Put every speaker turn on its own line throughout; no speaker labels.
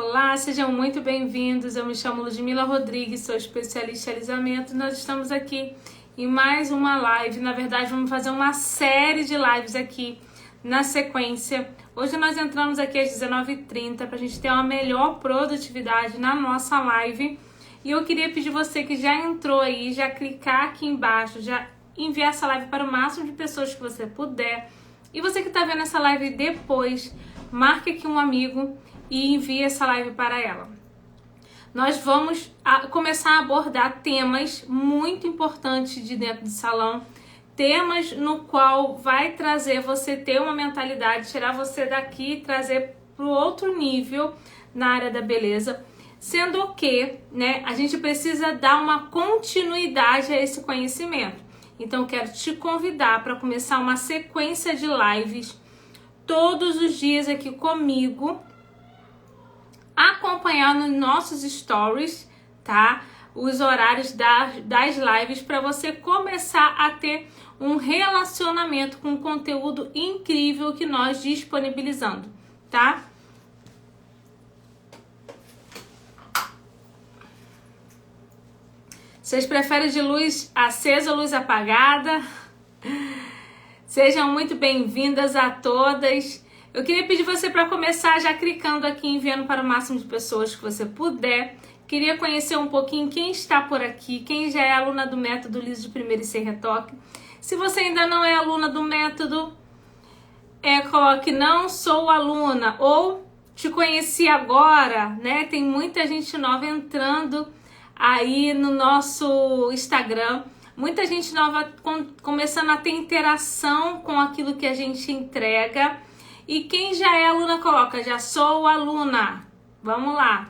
Olá, sejam muito bem-vindos. Eu me chamo Ludmila Rodrigues, sou especialista em alisamento. Nós estamos aqui em mais uma live. Na verdade, vamos fazer uma série de lives aqui na sequência. Hoje nós entramos aqui às 19h30 para a gente ter uma melhor produtividade na nossa live. E eu queria pedir você que já entrou aí, já clicar aqui embaixo, já enviar essa live para o máximo de pessoas que você puder. E você que está vendo essa live depois, marque aqui um amigo e envie essa live para ela. Nós vamos começar a abordar temas muito importantes de dentro do salão, temas no qual vai trazer você ter uma mentalidade, tirar você daqui e trazer para o outro nível na área da beleza, sendo que, né, a gente precisa dar uma continuidade a esse conhecimento. Então, quero te convidar para começar uma sequência de lives todos os dias aqui comigo, acompanhar nos nossos stories, tá? Os horários das lives para você começar a ter um relacionamento com o conteúdo incrível que nós disponibilizando, tá? Vocês preferem de luz acesa ou luz apagada? Sejam muito bem-vindas a todas. Eu queria pedir você para começar já clicando aqui, enviando para o máximo de pessoas que você puder. Queria conhecer um pouquinho quem está por aqui, quem já é aluna do método Liso de Primeira e Sem Retoque. Se você ainda não é aluna do método, coloque não sou aluna ou te conheci agora, né? Tem muita gente nova entrando aí no nosso Instagram. Muita gente nova começando a ter interação com aquilo que a gente entrega. E quem já é aluna, coloca, já sou aluna. Vamos lá.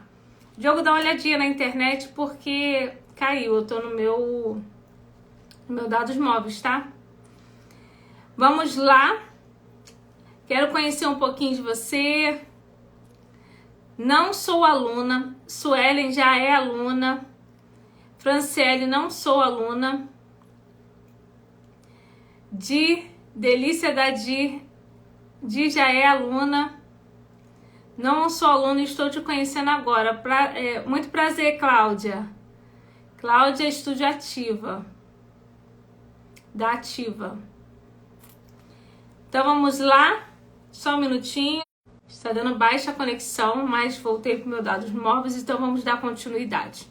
Diogo, dá uma olhadinha na internet porque caiu. Eu tô no meu dados móveis, tá? Vamos lá. Quero conhecer um pouquinho de você. Não sou aluna. Suelen já é aluna. Franciele, não sou aluna. Delícia da Di já é aluna. Não sou aluna e estou te conhecendo agora. Muito prazer, Cláudia. Cláudia, Estúdio Ativa. Da Ativa. Então vamos lá. Só um minutinho. Está dando baixa conexão, mas voltei para os meus dados móveis, então vamos dar continuidade.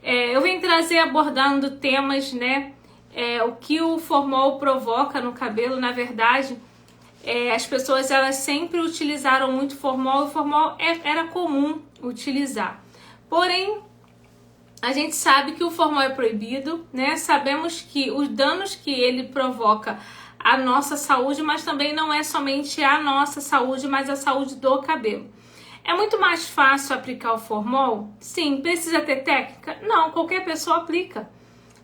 Eu venho trazer abordando temas, né? O que o formol provoca no cabelo. Na verdade, as pessoas elas sempre utilizaram muito formol, e o formol era comum utilizar. Porém, a gente sabe que o formol é proibido, né? Sabemos que os danos que ele provoca à nossa saúde, mas também não é somente a nossa saúde, mas a saúde do cabelo. É muito mais fácil aplicar o formol? Sim. Precisa ter técnica? Não, qualquer pessoa aplica,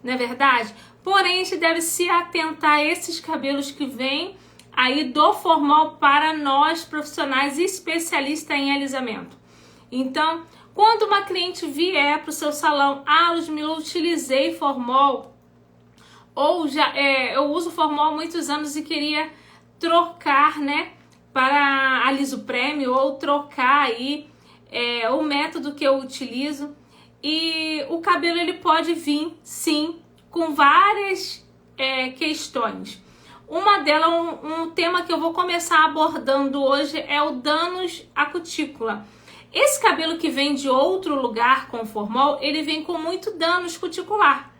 não é verdade? Porém, a gente deve se atentar a esses cabelos que vêm aí do formol para nós profissionais especialistas em alisamento. Então, quando uma cliente vier para o seu salão, Ludmila, utilizei formol, ou eu uso formol há muitos anos e queria trocar, né, para a Liso Premium, ou trocar aí o método que eu utilizo, e o cabelo ele pode vir, sim, com várias questões. Uma delas, um tema que eu vou começar abordando hoje é o danos à cutícula. Esse cabelo que vem de outro lugar com formol, ele vem com muito danos cuticular.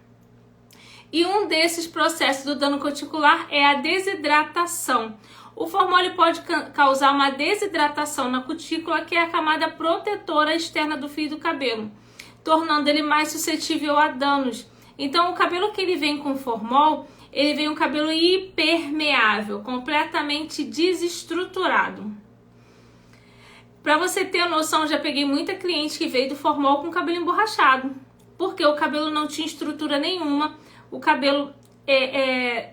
E um desses processos do dano cuticular é a desidratação. O formol ele pode causar uma desidratação na cutícula, que é a camada protetora externa do fio do cabelo, tornando ele mais suscetível a danos. Então, o cabelo que ele vem com formol, ele vem um cabelo hipermeável, completamente desestruturado. Para você ter noção, já peguei muita cliente que veio do formol com cabelo emborrachado, porque o cabelo não tinha estrutura nenhuma, o cabelo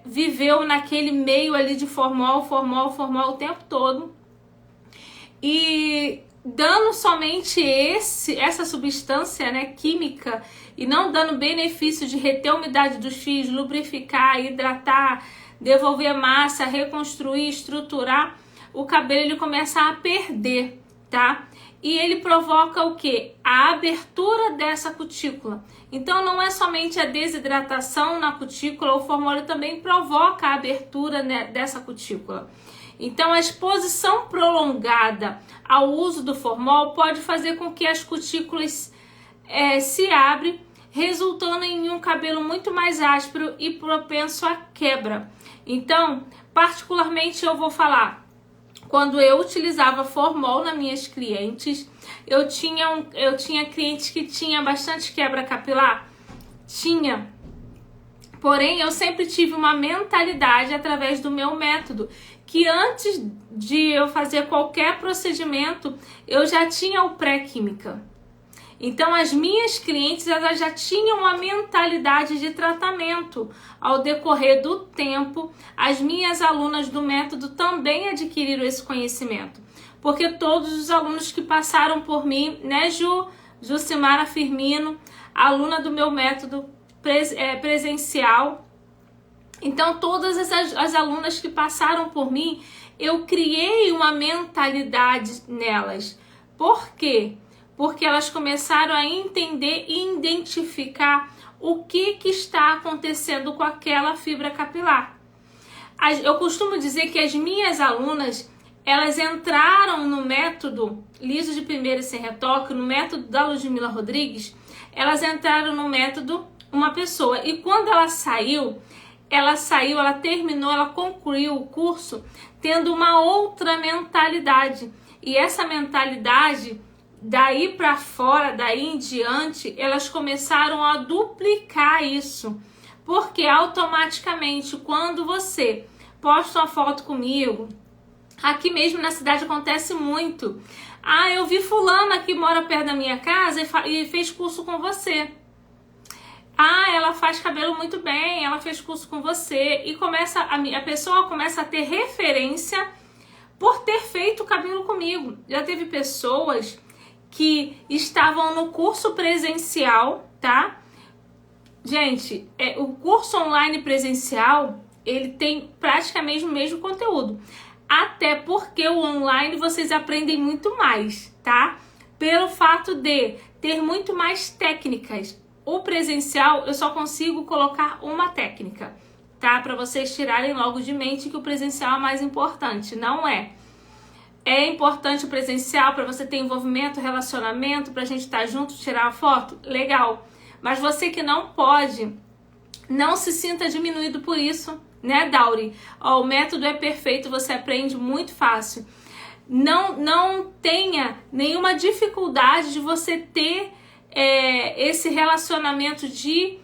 viveu naquele meio ali de formol o tempo todo, e dando somente essa substância, né, química, e não dando benefício de reter a umidade dos fios, lubrificar, hidratar, devolver massa, reconstruir, estruturar, o cabelo ele começa a perder tá? E ele provoca o quê? A abertura dessa cutícula. Então não é somente a desidratação na cutícula, o formol também provoca a abertura, né, dessa cutícula. Então a exposição prolongada ao uso do formol pode fazer com que as cutículas se abrem, resultando em um cabelo muito mais áspero e propenso à quebra. Então, particularmente eu vou falar, quando eu utilizava formol nas minhas clientes, eu tinha clientes que tinha bastante quebra capilar? Tinha. Porém, eu sempre tive uma mentalidade através do meu método, que antes de eu fazer qualquer procedimento, eu já tinha o pré-química. Então, as minhas clientes, elas já tinham uma mentalidade de tratamento. Ao decorrer do tempo, as minhas alunas do método também adquiriram esse conhecimento. Porque todos os alunos que passaram por mim, né, Jucimara Firmino, aluna do meu método presencial. Então, todas as alunas que passaram por mim, eu criei uma mentalidade nelas. Por quê? Porque elas começaram a entender e identificar o que está acontecendo com aquela fibra capilar. Eu costumo dizer que as minhas alunas, elas entraram no método liso de primeira e sem retoque, no método da Ludmila Rodrigues, elas entraram no método uma pessoa. E quando ela terminou, ela concluiu o curso tendo uma outra mentalidade. E essa mentalidade, daí para fora, daí em diante, elas começaram a duplicar isso. Porque automaticamente, quando você posta uma foto comigo, aqui mesmo na cidade acontece muito. Ah, eu vi fulana que mora perto da minha casa e fez curso com você. Ah, ela faz cabelo muito bem, ela fez curso com você. E a pessoa começa a ter referência por ter feito cabelo comigo. Já teve pessoas que estavam no curso presencial, tá? Gente, o curso online presencial, ele tem praticamente o mesmo conteúdo. Até porque o online vocês aprendem muito mais, tá? Pelo fato de ter muito mais técnicas. O presencial, eu só consigo colocar uma técnica, tá? Para vocês tirarem logo de mente que o presencial é mais importante. Não é. É importante o presencial para você ter envolvimento, relacionamento, para a gente estar junto, tirar a foto? Legal. Mas você que não pode, não se sinta diminuído por isso, né, Dauri? O método é perfeito, você aprende muito fácil. Não tenha nenhuma dificuldade de você ter esse relacionamento de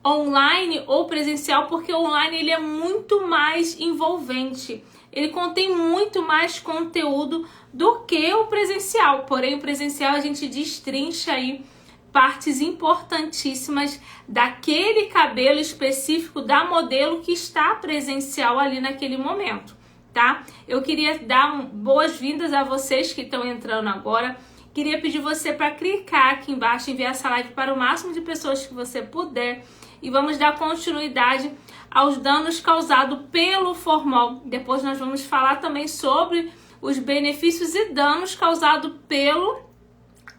online ou presencial, porque o online ele é muito mais envolvente. Ele contém muito mais conteúdo do que o presencial. Porém, o presencial a gente destrincha aí partes importantíssimas daquele cabelo específico da modelo que está presencial ali naquele momento, tá? Eu queria dar boas-vindas a vocês que estão entrando agora. Queria pedir você para clicar aqui embaixo e enviar essa live para o máximo de pessoas que você puder. E vamos dar continuidade aos danos causados pelo formol. Depois nós vamos falar também sobre os benefícios e danos causados pelo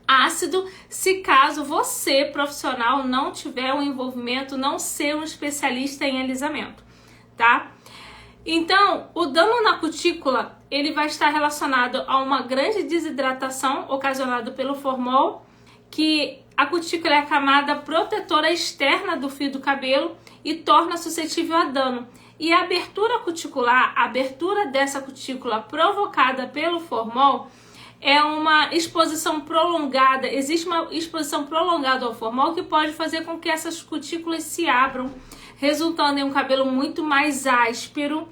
ácido, se caso você, profissional, não tiver um envolvimento, não ser um especialista em alisamento, tá? Então, o dano na cutícula, ele vai estar relacionado a uma grande desidratação ocasionada pelo formol, que a cutícula é a camada protetora externa do fio do cabelo e torna suscetível a dano. E a abertura cuticular, a abertura dessa cutícula provocada pelo formol, é uma exposição prolongada, existe uma exposição prolongada ao formol que pode fazer com que essas cutículas se abram, resultando em um cabelo muito mais áspero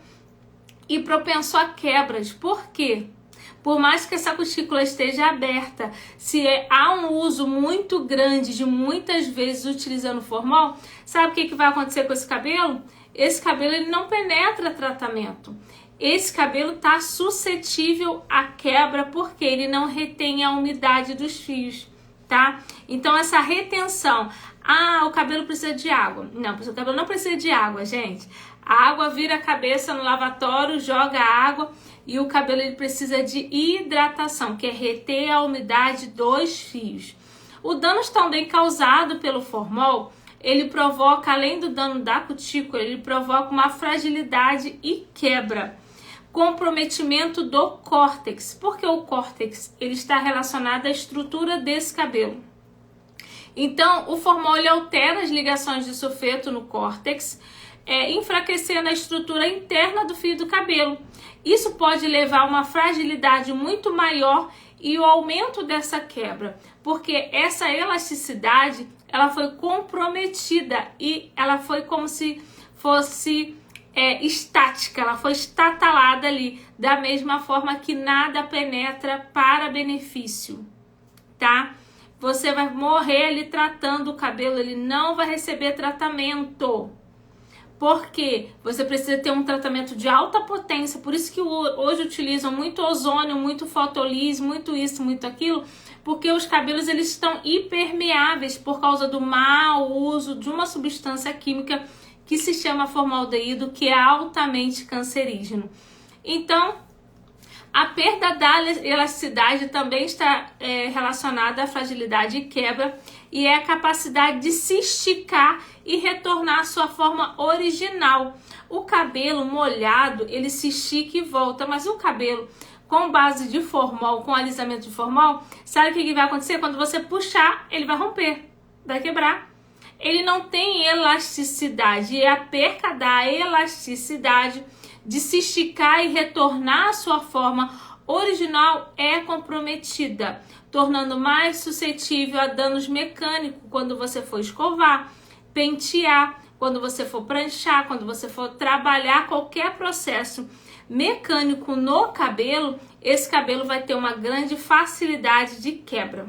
e propenso a quebras. Por quê? Por mais que essa cutícula esteja aberta, se há um uso muito grande de muitas vezes utilizando formol, sabe o que vai acontecer com esse cabelo? Esse cabelo ele não penetra tratamento. Esse cabelo está suscetível à quebra porque ele não retém a umidade dos fios, tá? Então essa retenção, o cabelo precisa de água. Não, o cabelo não precisa de água, gente. A água vira a cabeça no lavatório, joga a água e o cabelo ele precisa de hidratação, que é reter a umidade dos fios. O dano também causado pelo formol, ele provoca, além do dano da cutícula, ele provoca uma fragilidade e quebra. Comprometimento do córtex, porque o córtex ele está relacionado à estrutura desse cabelo. Então, o formol ele altera as ligações de sulfeto no córtex, enfraquecendo a estrutura interna do fio do cabelo. Isso pode levar a uma fragilidade muito maior e o aumento dessa quebra, porque essa elasticidade ela foi comprometida e ela foi como se fosse estática, ela foi estatalada ali, da mesma forma que nada penetra para benefício, tá? Você vai morrer ali tratando o cabelo, ele não vai receber tratamento. Porque você precisa ter um tratamento de alta potência, por isso que hoje utilizam muito ozônio, muito fotolise, muito isso, muito aquilo, porque os cabelos eles estão hipermeáveis por causa do mau uso de uma substância química que se chama formaldeído, que é altamente cancerígeno. Então, a perda da elasticidade também está relacionada à fragilidade e quebra, e é a capacidade de se esticar e retornar à sua forma original. O cabelo molhado, ele se estica e volta, mas o cabelo com base de formol, com alisamento de formol, sabe o que vai acontecer? Quando você puxar, ele vai romper, vai quebrar. Ele não tem elasticidade, e a perca da elasticidade de se esticar e retornar à sua forma original é comprometida, tornando mais suscetível a danos mecânicos quando você for escovar, pentear, quando você for pranchar, quando você for trabalhar qualquer processo mecânico no cabelo, esse cabelo vai ter uma grande facilidade de quebra.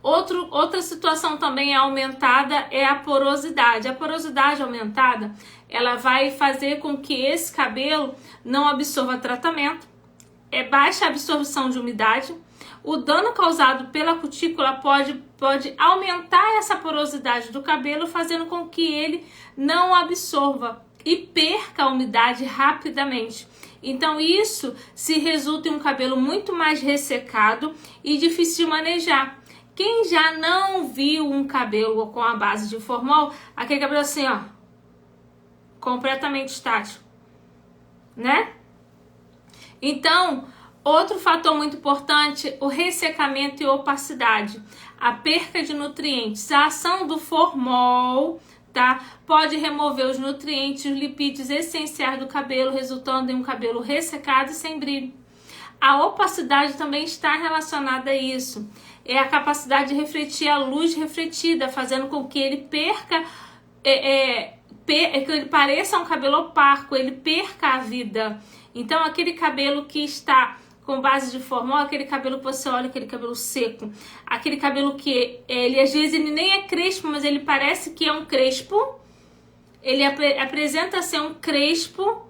Outra situação também aumentada é a porosidade. A porosidade aumentada, ela vai fazer com que esse cabelo não absorva tratamento, baixa absorção de umidade. O dano causado pela cutícula pode aumentar essa porosidade do cabelo, fazendo com que ele não absorva e perca a umidade rapidamente. Então isso se resulta em um cabelo muito mais ressecado e difícil de manejar. Quem já não viu um cabelo com a base de formol, aquele cabelo assim, ó, completamente estático, né? Então, outro fator muito importante, o ressecamento e opacidade, a perca de nutrientes. A ação do formol, tá, pode remover os nutrientes, os lipídios essenciais do cabelo, resultando em um cabelo ressecado e sem brilho. A opacidade também está relacionada a isso. É a capacidade de refletir a luz refletida, fazendo com que ele perca, que ele pareça um cabelo opaco, ele perca a vida. Então, aquele cabelo que está com base de formol, aquele cabelo que você olha, aquele cabelo seco, aquele cabelo que ele às vezes ele nem é crespo, mas ele parece que é um crespo, ele apresenta ser um crespo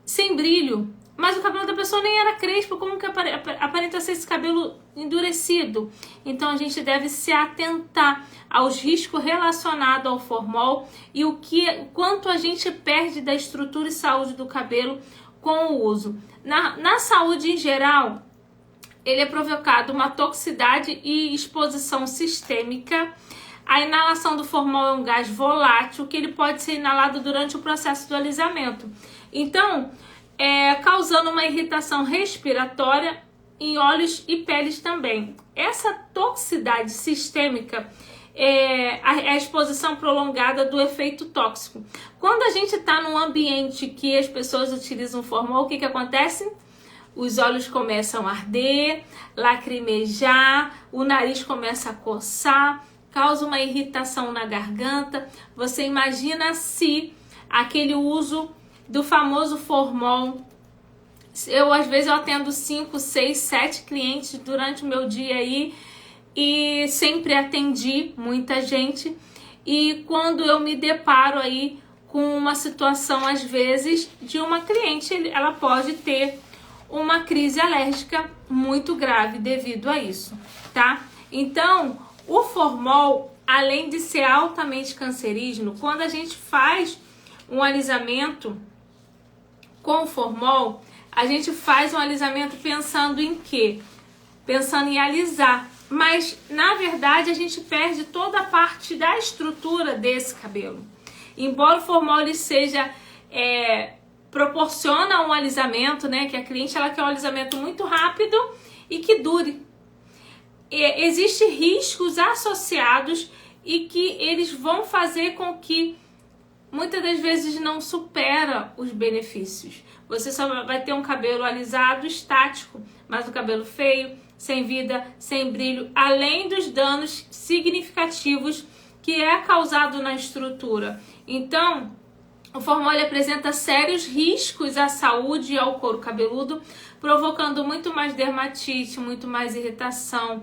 sem brilho. Mas o cabelo da pessoa nem era crespo, como que aparenta ser esse cabelo endurecido? Então a gente deve se atentar aos riscos relacionados ao formol e quanto a gente perde da estrutura e saúde do cabelo com o uso. Na saúde em geral, ele é provocado uma toxicidade e exposição sistêmica. A inalação do formol é um gás volátil que ele pode ser inalado durante o processo do alisamento. Então, causando uma irritação respiratória em olhos e peles também. Essa toxicidade sistêmica é a exposição prolongada do efeito tóxico. Quando a gente está num ambiente que as pessoas utilizam formol, o que acontece? Os olhos começam a arder, lacrimejar, o nariz começa a coçar, causa uma irritação na garganta. Você imagina se aquele uso do famoso formol. Às vezes eu atendo 5, 6, 7 clientes durante o meu dia aí e sempre atendi muita gente. E quando eu me deparo aí com uma situação, às vezes, de uma cliente, ela pode ter uma crise alérgica muito grave devido a isso, tá? Então, o formol, além de ser altamente cancerígeno, quando a gente faz um alisamento com formol, a gente faz um alisamento pensando em quê? Pensando em alisar. Mas, na verdade, a gente perde toda a parte da estrutura desse cabelo. Embora o formol ele seja... proporciona um alisamento, né? Que a cliente ela quer um alisamento muito rápido e que dure. Existem riscos associados e que eles vão fazer com que muitas das vezes não supera os benefícios. Você só vai ter um cabelo alisado, estático, mas um cabelo feio, sem vida, sem brilho, além dos danos significativos que é causado na estrutura. Então, o formol apresenta sérios riscos à saúde e ao couro cabeludo, provocando muito mais dermatite, muito mais irritação.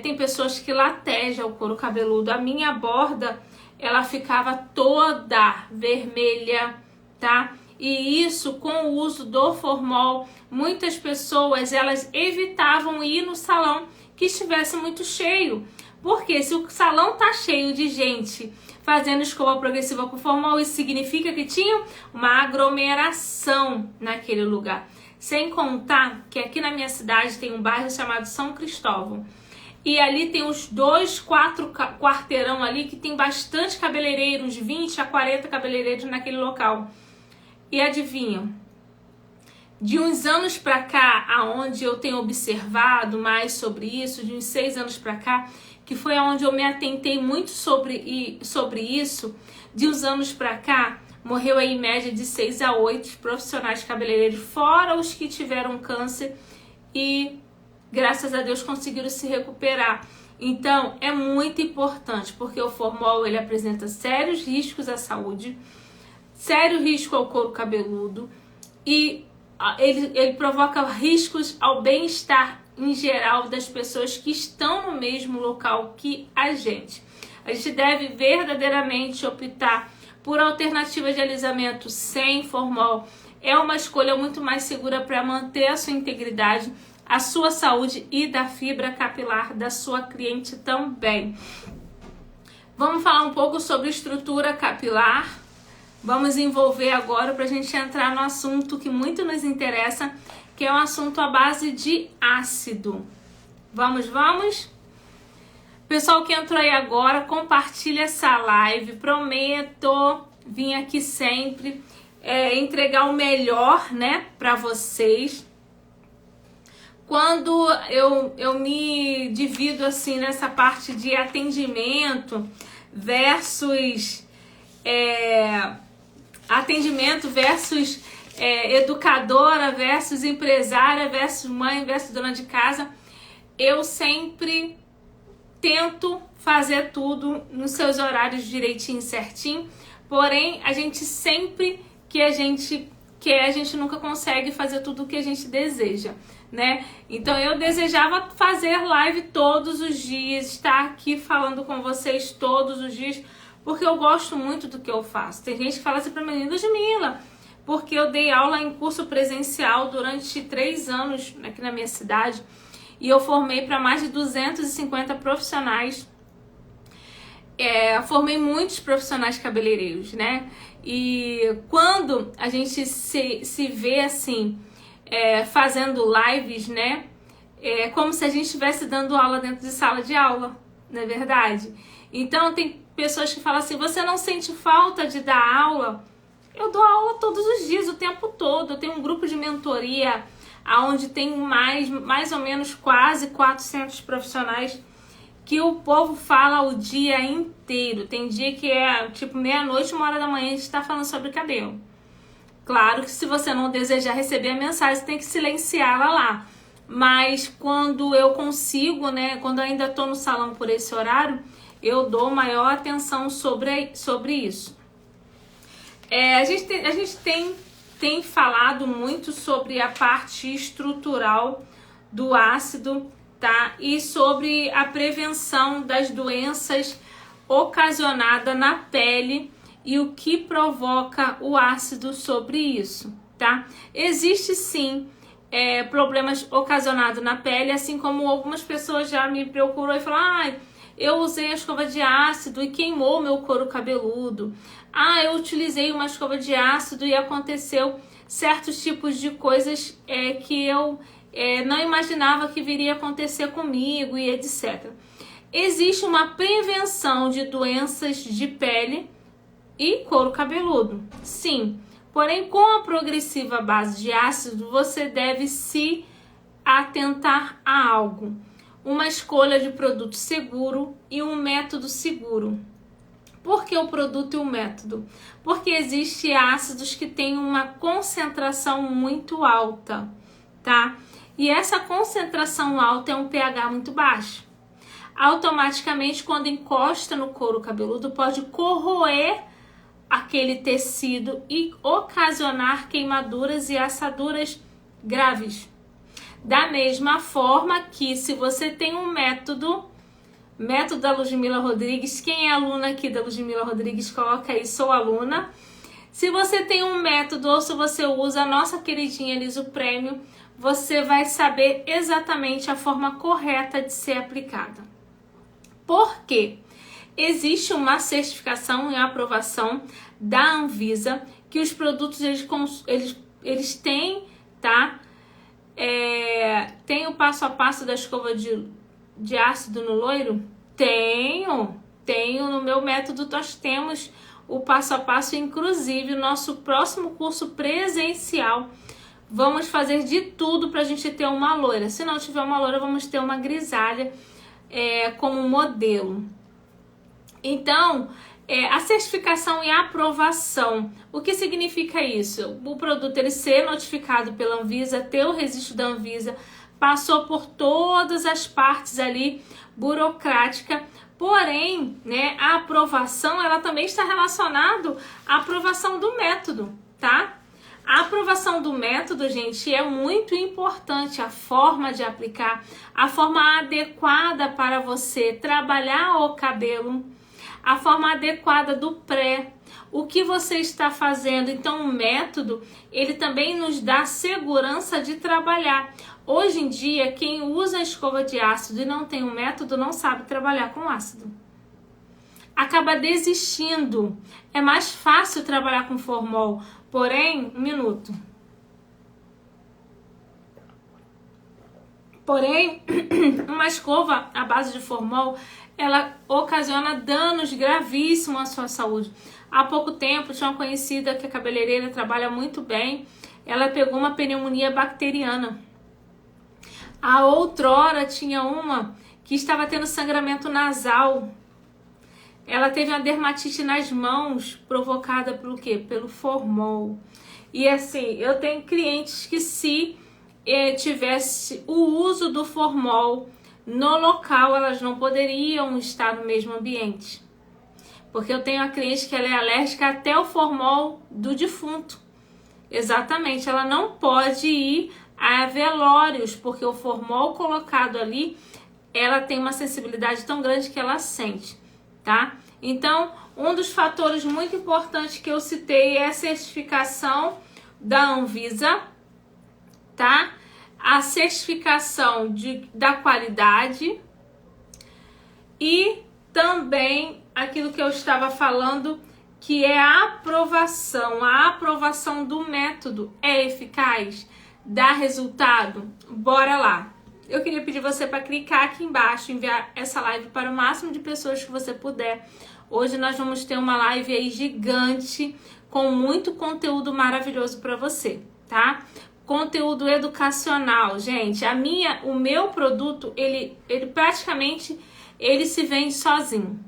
Tem pessoas que latejam o couro cabeludo. A minha borda, ela ficava toda vermelha, tá? E isso, com o uso do formol, muitas pessoas, elas evitavam ir no salão que estivesse muito cheio. Porque se o salão tá cheio de gente fazendo escova progressiva com formol, isso significa que tinha uma aglomeração naquele lugar. Sem contar que aqui na minha cidade tem um bairro chamado São Cristóvão. E ali tem os 4 quarteirão ali que tem bastante cabeleireiro, uns 20 a 40 cabeleireiros naquele local. E adivinham? De uns anos pra cá, aonde eu tenho observado mais sobre isso, de uns 6 anos pra cá, que foi onde eu me atentei muito sobre isso, de uns anos pra cá, morreu aí em média de 6 a 8 profissionais cabeleireiros, fora os que tiveram câncer e, graças a Deus, conseguiram se recuperar. Então, é muito importante, porque o formol ele apresenta sérios riscos à saúde, sério risco ao couro cabeludo e ele provoca riscos ao bem-estar em geral das pessoas que estão no mesmo local que a gente. A gente deve verdadeiramente optar por alternativas de alisamento sem formol. É uma escolha muito mais segura para manter a sua integridade, a sua saúde e da fibra capilar da sua cliente também. Vamos falar um pouco sobre estrutura capilar. Vamos envolver agora para a gente entrar no assunto que muito nos interessa, que é um assunto à base de ácido. Vamos? Pessoal que entrou aí agora, compartilha essa live. Prometo vir aqui sempre entregar o melhor, né, para vocês. Quando eu me divido assim nessa parte de atendimento versus educadora versus empresária versus mãe versus dona de casa, eu sempre tento fazer tudo nos seus horários direitinho, certinho, porém a gente sempre que a gente quer, a gente nunca consegue fazer tudo o que a gente deseja, né? Então eu desejava fazer live todos os dias, estar aqui falando com vocês todos os dias, porque eu gosto muito do que eu faço. Tem gente que fala assim pra mim, Ludmila, porque eu dei aula em curso presencial durante 3 anos aqui na minha cidade e eu formei para mais de 250 profissionais. Formei muitos profissionais cabeleireiros, né? E quando a gente se vê assim, fazendo lives, né? É como se a gente estivesse dando aula dentro de sala de aula, não é verdade? Então tem pessoas que falam assim, você não sente falta de dar aula? Eu dou aula todos os dias, o tempo todo. Eu tenho um grupo de mentoria onde tem mais ou menos quase 400 profissionais que o povo fala o dia inteiro. Tem dia que é tipo meia-noite, 1h da manhã, a gente está falando sobre cabelo. Claro que se você não desejar receber a mensagem, você tem que silenciá-la lá. Mas quando eu consigo, né, quando eu ainda estou no salão por esse horário, eu dou maior atenção sobre isso. A gente tem falado muito sobre a parte estrutural do ácido, tá? E sobre a prevenção das doenças ocasionadas na pele e o que provoca o ácido sobre isso, tá? Existe sim problemas ocasionados na pele, assim como algumas pessoas já me procuram e falam, eu usei a escova de ácido e queimou meu couro cabeludo. Ah, eu utilizei uma escova de ácido e aconteceu certos tipos de coisas que eu não imaginava que viria a acontecer comigo e etc. Existe uma prevenção de doenças de pele e couro cabeludo, sim. Porém, com a progressiva base de ácido, você deve se atentar a algo. Uma escolha de produto seguro e um método seguro. Por que o produto e o método? Porque existem ácidos que têm uma concentração muito alta, tá? E essa concentração alta é um pH muito baixo. Automaticamente, quando encosta no couro cabeludo, pode corroer aquele tecido e ocasionar queimaduras e assaduras graves. Da mesma forma que se você tem um método da Ludmila Rodrigues, quem é aluna aqui da Ludmila Rodrigues, coloca aí, sou aluna. Se você tem um método ou se você usa a nossa queridinha Liso Premium, você vai saber exatamente a forma correta de ser aplicada. Por quê? Existe uma certificação e aprovação da Anvisa que os produtos eles têm, tá? Tem o passo a passo da escova de ácido no loiro? Tenho no meu método. Nós temos o passo a passo, inclusive o nosso próximo curso presencial. Vamos fazer de tudo para a gente ter uma loira. Se não tiver uma loira, vamos ter uma grisalha como modelo. Então, a certificação e a aprovação, o que significa isso? O produto ele ser notificado pela Anvisa, ter o registro da Anvisa, passou por todas as partes ali burocrática, porém, né, a aprovação ela também está relacionada à aprovação do método, tá? A aprovação do método, gente, é muito importante, a forma de aplicar, a forma adequada para você trabalhar o cabelo, a forma adequada do pré, o que você está fazendo. Então, o método, ele também nos dá segurança de trabalhar. Hoje em dia, quem usa a escova de ácido e não tem um método, não sabe trabalhar com ácido. Acaba desistindo. É mais fácil trabalhar com formol. Porém, um minuto. Porém, uma escova à base de formol, ela ocasiona danos gravíssimos à sua saúde. Há pouco tempo, tinha uma conhecida que a cabeleireira trabalha muito bem. Ela pegou uma pneumonia bacteriana. A outrora tinha uma que estava tendo sangramento nasal. Ela teve uma dermatite nas mãos provocada pelo quê? Pelo formol. E assim, eu tenho clientes que se tivesse o uso do formol no local, elas não poderiam estar no mesmo ambiente. Porque eu tenho uma cliente que ela é alérgica até o formol do defunto. Exatamente, ela não pode ir a velórios, porque o formol colocado ali, ela tem uma sensibilidade tão grande que ela sente, tá? Então, um dos fatores muito importantes que eu citei é a certificação da Anvisa, tá? A certificação da qualidade e também aquilo que eu estava falando, que é a aprovação do método é eficaz, dá resultado. Bora lá. Eu queria pedir você para clicar aqui embaixo, enviar essa live para o máximo de pessoas que você puder. Hoje nós vamos ter uma live aí gigante com muito conteúdo maravilhoso para você, tá? Conteúdo educacional, gente. O meu produto, ele praticamente ele se vende sozinho.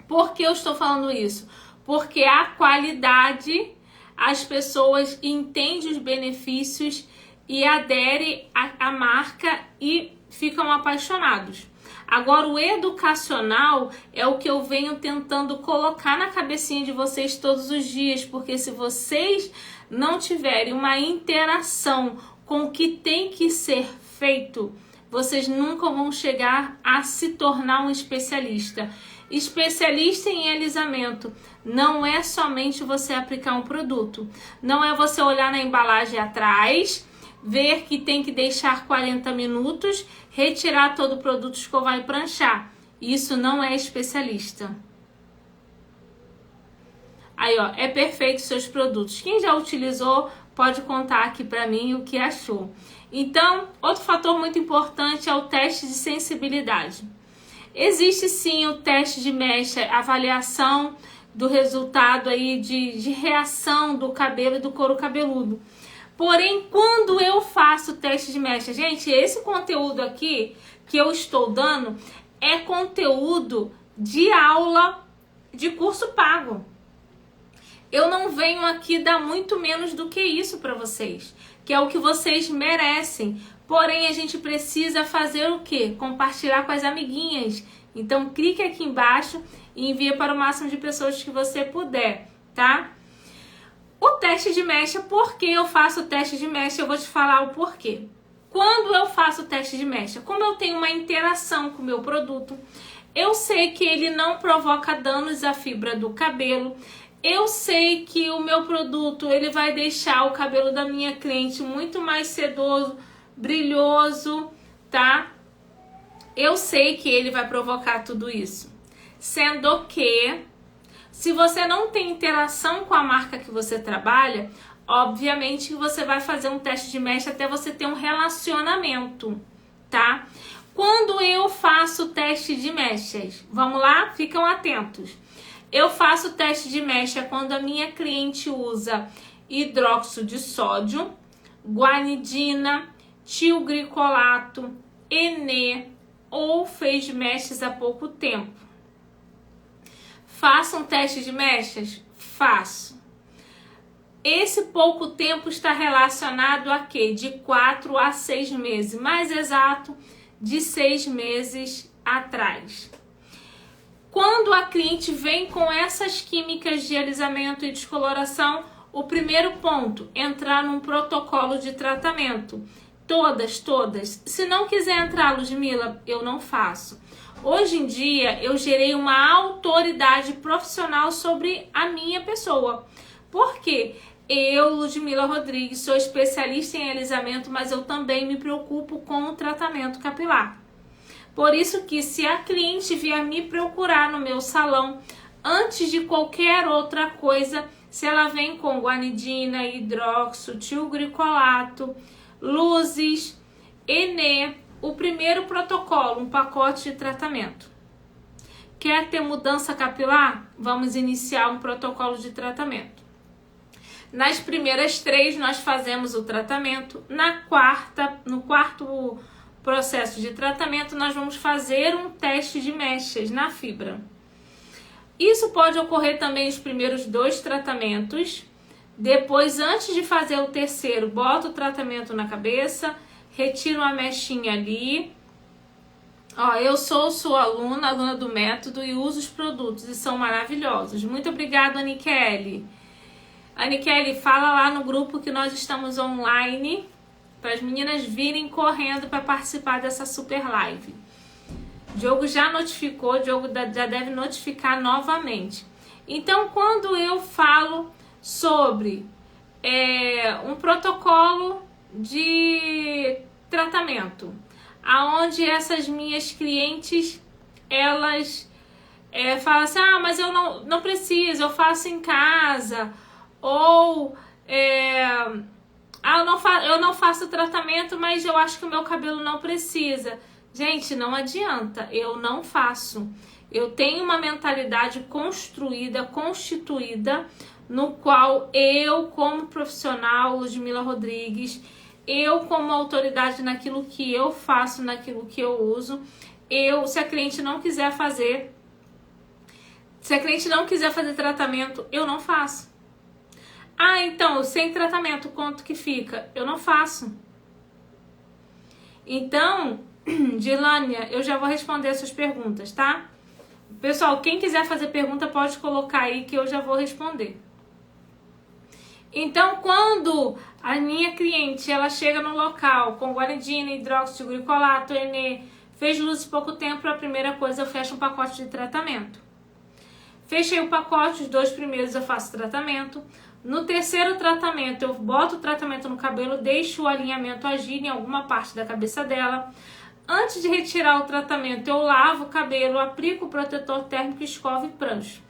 Por que eu estou falando isso? Porque a qualidade, as pessoas entendem os benefícios e aderem à marca e ficam apaixonados. Agora, o educacional é o que eu venho tentando colocar na cabecinha de vocês todos os dias, porque se vocês não tiverem uma interação com o que tem que ser feito, vocês nunca vão chegar a se tornar um especialista. Especialista em alisamento não é somente você aplicar um produto, não é você olhar na embalagem atrás, ver que tem que deixar 40 minutos, retirar todo o produto, escovar e pranchar. Isso não é especialista. Aí, ó, é perfeito seus produtos. Quem já utilizou pode contar aqui pra mim o que achou. Então, outro fator muito importante é o teste de sensibilidade. Existe sim o teste de mecha, avaliação do resultado aí de reação do cabelo e do couro cabeludo. Porém, quando eu faço o teste de mecha, gente, esse conteúdo aqui que eu estou dando é conteúdo de aula de curso pago. Eu não venho aqui dar muito menos do que isso para vocês, que é o que vocês merecem. Porém, a gente precisa fazer o quê? Compartilhar com as amiguinhas. Então, clique aqui embaixo e envia para o máximo de pessoas que você puder, tá? O teste de mecha, por que eu faço o teste de mecha? Eu vou te falar o porquê. Quando eu faço o teste de mecha, como eu tenho uma interação com o meu produto, eu sei que ele não provoca danos à fibra do cabelo. Eu sei que o meu produto ele vai deixar o cabelo da minha cliente muito mais sedoso, brilhoso, tá? Eu sei que ele vai provocar tudo isso. Sendo que, se você não tem interação com a marca que você trabalha, obviamente que você vai fazer um teste de mecha até você ter um relacionamento, tá? Quando eu faço o teste de mechas, vamos lá? Ficam atentos. Eu faço o teste de mecha quando a minha cliente usa hidróxido de sódio, guanidina, tilgricolato, Enê ou fez mechas há pouco tempo. Faço um teste de mechas? Faço. Esse pouco tempo está relacionado a quê? De 4 a 6 meses. Mais exato, de 6 meses atrás. Quando a cliente vem com essas químicas de alisamento e descoloração, o primeiro ponto, entrar num protocolo de tratamento. Todas. Se não quiser entrar, Ludmila, eu não faço. Hoje em dia, eu gerei uma autoridade profissional sobre a minha pessoa. Por quê? Eu, Ludmila Rodrigues, sou especialista em alisamento, mas eu também me preocupo com o tratamento capilar. Por isso que se a cliente vier me procurar no meu salão, antes de qualquer outra coisa, se ela vem com guanidina, hidróxido, tilgricolato, luzes, Enê, o primeiro protocolo, um pacote de tratamento. Quer ter mudança capilar? Vamos iniciar um protocolo de tratamento. Nas primeiras 3 nós fazemos o tratamento, no quarto processo de tratamento, nós vamos fazer um teste de mechas na fibra. Isso pode ocorrer também nos primeiros 2 tratamentos. Depois, antes de fazer o terceiro, bota o tratamento na cabeça, retira uma mechinha ali. Ó, eu sou sua aluna do método e uso os produtos e são maravilhosos. Muito obrigada, Anikelly. Anikelly, fala lá no grupo que nós estamos online, para as meninas virem correndo para participar dessa super live. Diogo já notificou, Diogo já deve notificar novamente. Então, quando eu falo sobre um protocolo de tratamento, aonde essas minhas clientes, elas falam assim, mas eu não preciso, eu faço em casa, ou eu não faço tratamento, mas eu acho que o meu cabelo não precisa. Gente, não adianta, eu não faço. Eu tenho uma mentalidade constituída, no qual eu, como profissional, Ludmila Rodrigues, eu, como autoridade naquilo que eu faço, naquilo que eu uso, se a cliente não quiser fazer, tratamento, eu não faço. Então, sem tratamento, quanto que fica? Eu não faço. Então, Dilânia, eu já vou responder as suas perguntas, tá? Pessoal, quem quiser fazer pergunta, pode colocar aí que eu já vou responder. Então, quando a minha cliente, ela chega no local com guanidina, hidróxido, glicolato, Enê, fez luz em pouco tempo, a primeira coisa eu fecho um pacote de tratamento. Fechei o pacote, os 2 primeiros eu faço tratamento. No terceiro tratamento, eu boto o tratamento no cabelo, deixo o alinhamento agir em alguma parte da cabeça dela. Antes de retirar o tratamento, eu lavo o cabelo, aplico o protetor térmico, escovo e prancho.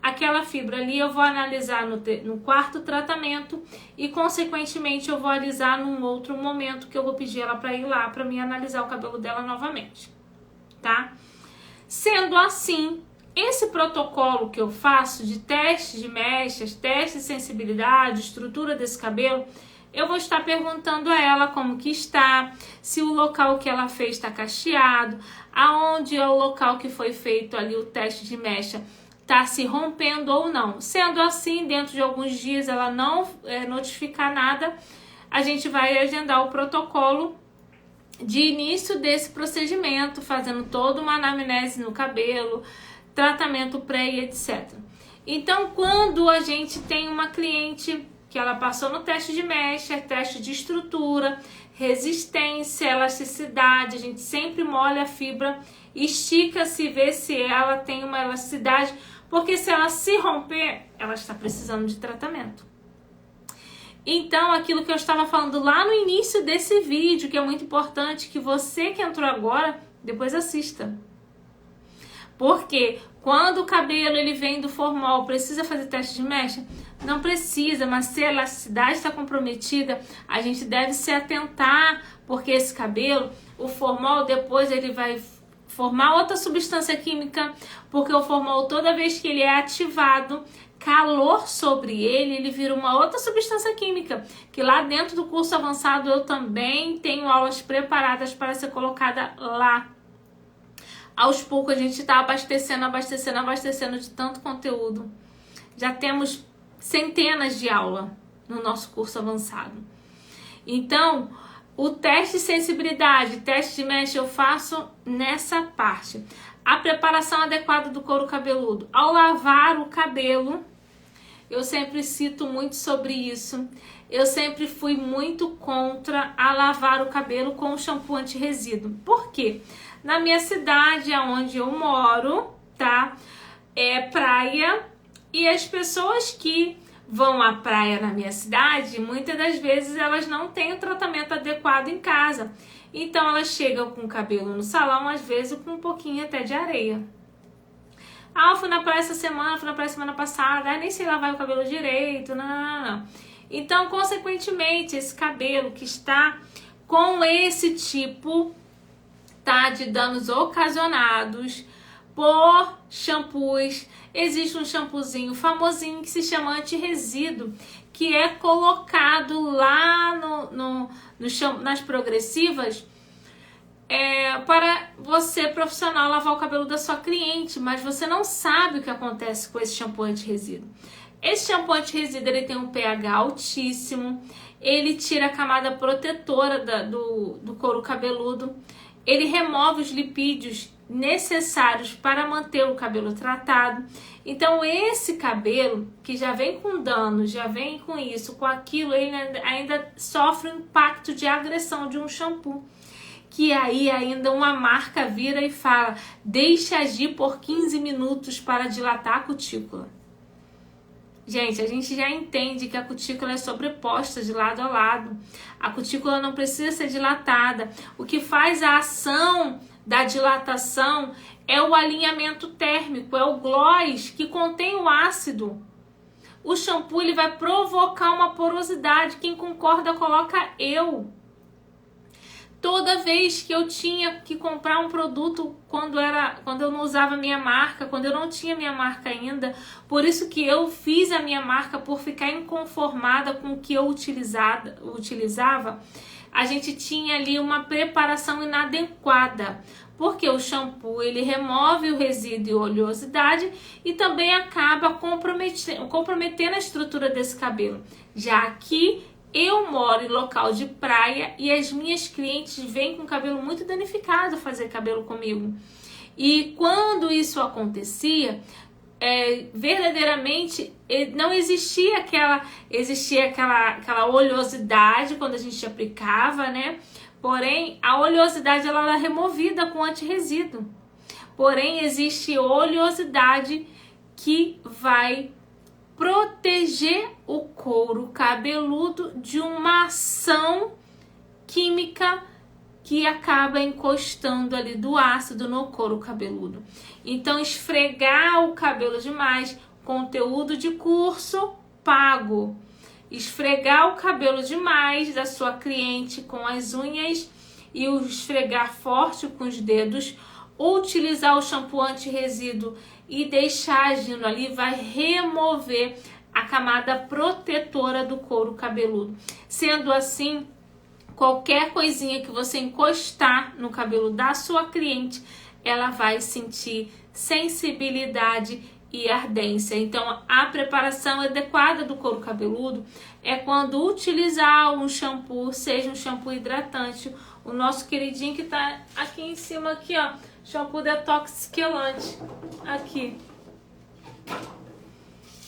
Aquela fibra ali eu vou analisar no quarto tratamento e, consequentemente, eu vou alisar num outro momento que eu vou pedir ela para ir lá para me analisar o cabelo dela novamente, tá? Sendo assim, esse protocolo que eu faço de teste de mechas, teste de sensibilidade, estrutura desse cabelo, eu vou estar perguntando a ela como que está, se o local que ela fez está cacheado, aonde é o local que foi feito ali o teste de mecha está se rompendo ou não. Sendo assim, dentro de alguns dias ela não notificar nada, a gente vai agendar o protocolo de início desse procedimento, fazendo toda uma anamnese no cabelo, tratamento pré e etc. Então, quando a gente tem uma cliente que ela passou no teste de mecha, teste de estrutura, resistência, elasticidade, a gente sempre molha a fibra, estica-se, vê se ela tem uma elasticidade, porque se ela se romper, ela está precisando de tratamento. Então, aquilo que eu estava falando lá no início desse vídeo, que é muito importante, que você que entrou agora, depois assista. Porque quando o cabelo ele vem do formol, precisa fazer teste de mecha? Não precisa, mas se a elasticidade está comprometida, a gente deve se atentar, porque esse cabelo, o formol, depois ele vai formar outra substância química, porque o formol, toda vez que ele é ativado, calor sobre ele, ele vira uma outra substância química, que lá dentro do curso avançado eu também tenho aulas preparadas para ser colocada lá. Aos poucos a gente está abastecendo de tanto conteúdo. Já temos centenas de aulas no nosso curso avançado. Então, o teste de sensibilidade, teste de mecha eu faço nessa parte. A preparação adequada do couro cabeludo. Ao lavar o cabelo, eu sempre cito muito sobre isso. Eu sempre fui muito contra a lavar o cabelo com shampoo anti-resíduo. Por quê? Na minha cidade, onde eu moro, tá? É praia. E as pessoas que vão à praia na minha cidade, muitas das vezes elas não têm o tratamento adequado em casa. Então elas chegam com o cabelo no salão, às vezes com um pouquinho até de areia. Ah, eu fui na praia essa semana, fui na praia semana passada, nem sei lavar o cabelo direito, não. Então, consequentemente, esse cabelo que está com esse tipo, tá, de danos ocasionados por shampoos. Existe um shampoozinho famosinho que se chama anti-resíduo, que é colocado lá nas progressivas para você, profissional, lavar o cabelo da sua cliente, mas você não sabe o que acontece com esse shampoo anti-resíduo. Esse shampoo anti-resíduo ele tem um pH altíssimo, ele tira a camada protetora do couro cabeludo, ele remove os lipídios necessários para manter o cabelo tratado. Então esse cabelo que já vem com dano, já vem com isso, com aquilo, ele ainda sofre o impacto de agressão de um shampoo. Que aí ainda uma marca vira e fala, deixe agir por 15 minutos para dilatar a cutícula. Gente, a gente já entende que a cutícula é sobreposta de lado a lado. A cutícula não precisa ser dilatada. O que faz a ação da dilatação é o alinhamento térmico, é o gloss que contém o ácido. O shampoo ele vai provocar uma porosidade. Quem concorda, coloca eu. Toda vez que eu tinha que comprar um produto quando eu não usava minha marca, quando eu não tinha minha marca ainda, por isso que eu fiz a minha marca por ficar inconformada com o que eu utilizava, a gente tinha ali uma preparação inadequada, porque o shampoo ele remove o resíduo e oleosidade e também acaba comprometendo a estrutura desse cabelo, já que eu moro em local de praia e as minhas clientes vêm com cabelo muito danificado fazer cabelo comigo. E quando isso acontecia, verdadeiramente não existia aquela oleosidade quando a gente aplicava, né? Porém, a oleosidade ela era removida com anti-resíduo. Porém, existe oleosidade que vai proteger o couro cabeludo de uma ação química que acaba encostando ali do ácido no couro cabeludo. Então, esfregar o cabelo demais, conteúdo de curso pago. Esfregar o cabelo demais da sua cliente com as unhas e o esfregar forte com os dedos, ou utilizar o shampoo anti-resíduo e deixar agindo ali, vai remover a camada protetora do couro cabeludo. Sendo assim, qualquer coisinha que você encostar no cabelo da sua cliente, ela vai sentir sensibilidade e ardência. Então, a preparação adequada do couro cabeludo é quando utilizar um shampoo, seja um shampoo hidratante, o nosso queridinho que tá aqui em cima, aqui, ó, shampoo detox quelante, aqui,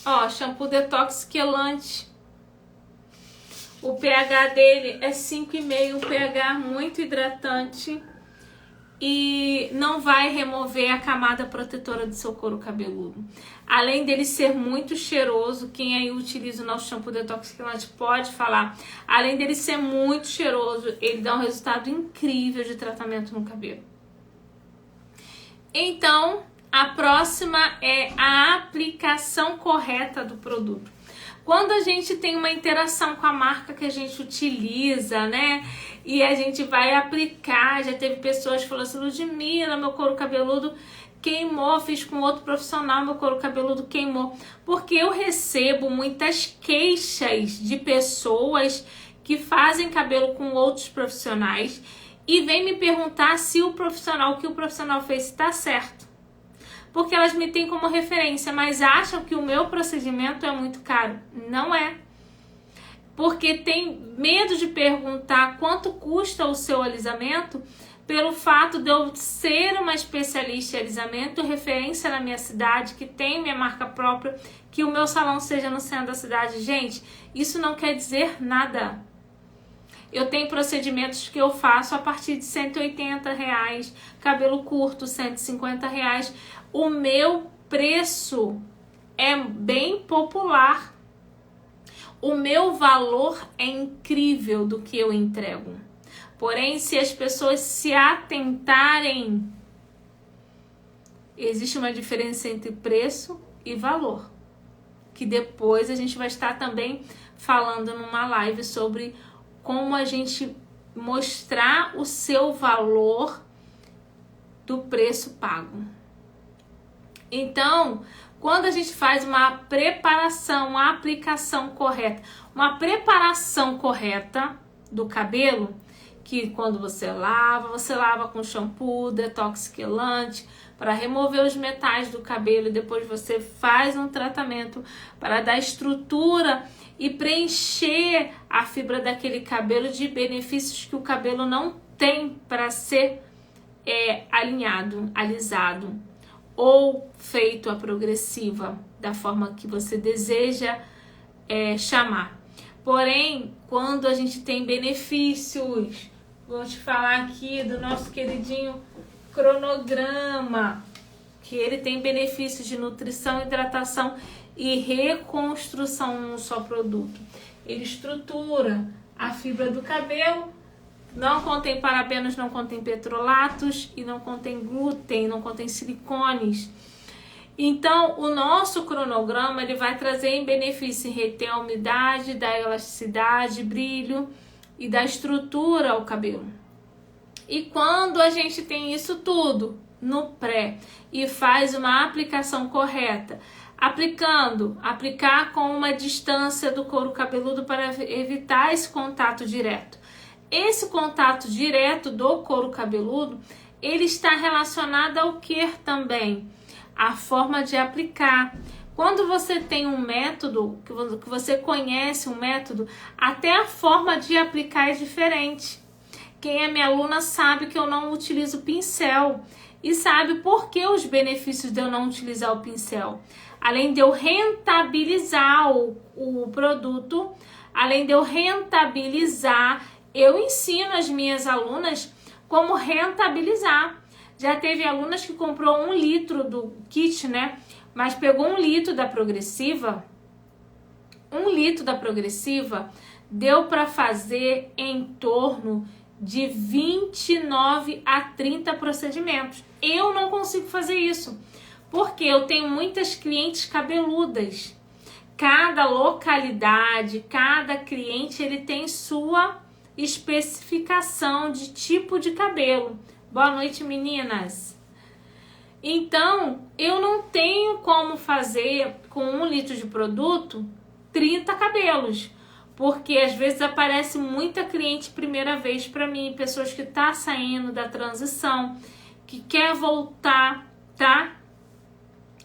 ó, shampoo detox quelante. O pH dele é 5,5, um pH muito hidratante e não vai remover a camada protetora do seu couro cabeludo. Além dele ser muito cheiroso, quem aí utiliza o nosso shampoo detox quelante pode falar, além dele ser muito cheiroso, ele dá um resultado incrível de tratamento no cabelo. Então, a próxima é a aplicação correta do produto. Quando a gente tem uma interação com a marca que a gente utiliza, né? E a gente vai aplicar, já teve pessoas que falaram assim, Ludmila, meu couro cabeludo queimou, fiz com outro profissional, meu couro cabeludo queimou. Porque eu recebo muitas queixas de pessoas que fazem cabelo com outros profissionais e vem me perguntar se o profissional, o que o profissional fez está certo. Porque elas me têm como referência, mas acham que o meu procedimento é muito caro. Não é. Porque tem medo de perguntar quanto custa o seu alisamento, pelo fato de eu ser uma especialista em alisamento, referência na minha cidade, que tem minha marca própria, que o meu salão seja no centro da cidade. Gente, isso não quer dizer nada. Eu tenho procedimentos que eu faço a partir de R$180, cabelo curto, R$150. O meu preço é bem popular. O meu valor é incrível do que eu entrego. Porém, se as pessoas se atentarem, existe uma diferença entre preço e valor. Que depois a gente vai estar também falando numa live sobre como a gente mostrar o seu valor do preço pago. Então, quando a gente faz uma preparação, uma aplicação correta, uma preparação correta do cabelo, que quando você lava com shampoo, detox quelante, para remover os metais do cabelo e depois você faz um tratamento para dar estrutura e preencher a fibra daquele cabelo de benefícios que o cabelo não tem para ser alinhado, alisado ou feito a progressiva da forma que você deseja chamar. Porém, quando a gente tem benefícios, vou te falar aqui do nosso queridinho cronograma, que ele tem benefícios de nutrição, hidratação e reconstrução num só produto. Ele estrutura a fibra do cabelo, não contém parabenos, não contém petrolatos e não contém glúten, não contém silicones. Então, o nosso cronograma ele vai trazer em benefício em reter a umidade, da elasticidade, brilho e da estrutura ao cabelo. E quando a gente tem isso tudo no pré e faz uma aplicação correta, aplicar com uma distância do couro cabeludo para evitar esse contato direto. Esse contato direto do couro cabeludo, ele está relacionado ao que também? A forma de aplicar. Quando você tem um método, que você conhece um método, até a forma de aplicar é diferente. Quem é minha aluna sabe que eu não utilizo pincel e sabe por que os benefícios de eu não utilizar o pincel. Além de eu rentabilizar o produto, além de eu rentabilizar, eu ensino as minhas alunas como rentabilizar. Já teve alunas que comprou 1 litro do kit, né? Mas pegou 1 litro da progressiva. 1 litro da progressiva deu para fazer em torno de 29 a 30 procedimentos. Eu não consigo fazer isso, porque eu tenho muitas clientes cabeludas. Cada localidade, cada cliente, ele tem sua especificação de tipo de cabelo. Boa noite, meninas. Então, eu não tenho como fazer com 1 litro de produto 30 cabelos, porque às vezes aparece muita cliente primeira vez para mim, pessoas que tá saindo da transição, que quer voltar, tá?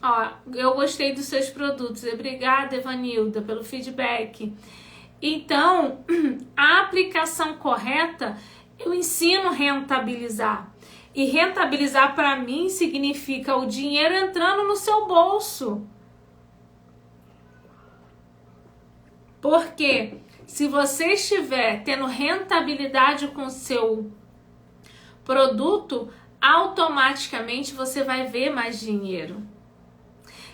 Ó, eu gostei dos seus produtos. Obrigada, Evanilda, pelo feedback. Então, a aplicação correta, eu ensino a rentabilizar. E rentabilizar para mim significa o dinheiro entrando no seu bolso. Porque se você estiver tendo rentabilidade com o seu produto, automaticamente você vai ver mais dinheiro.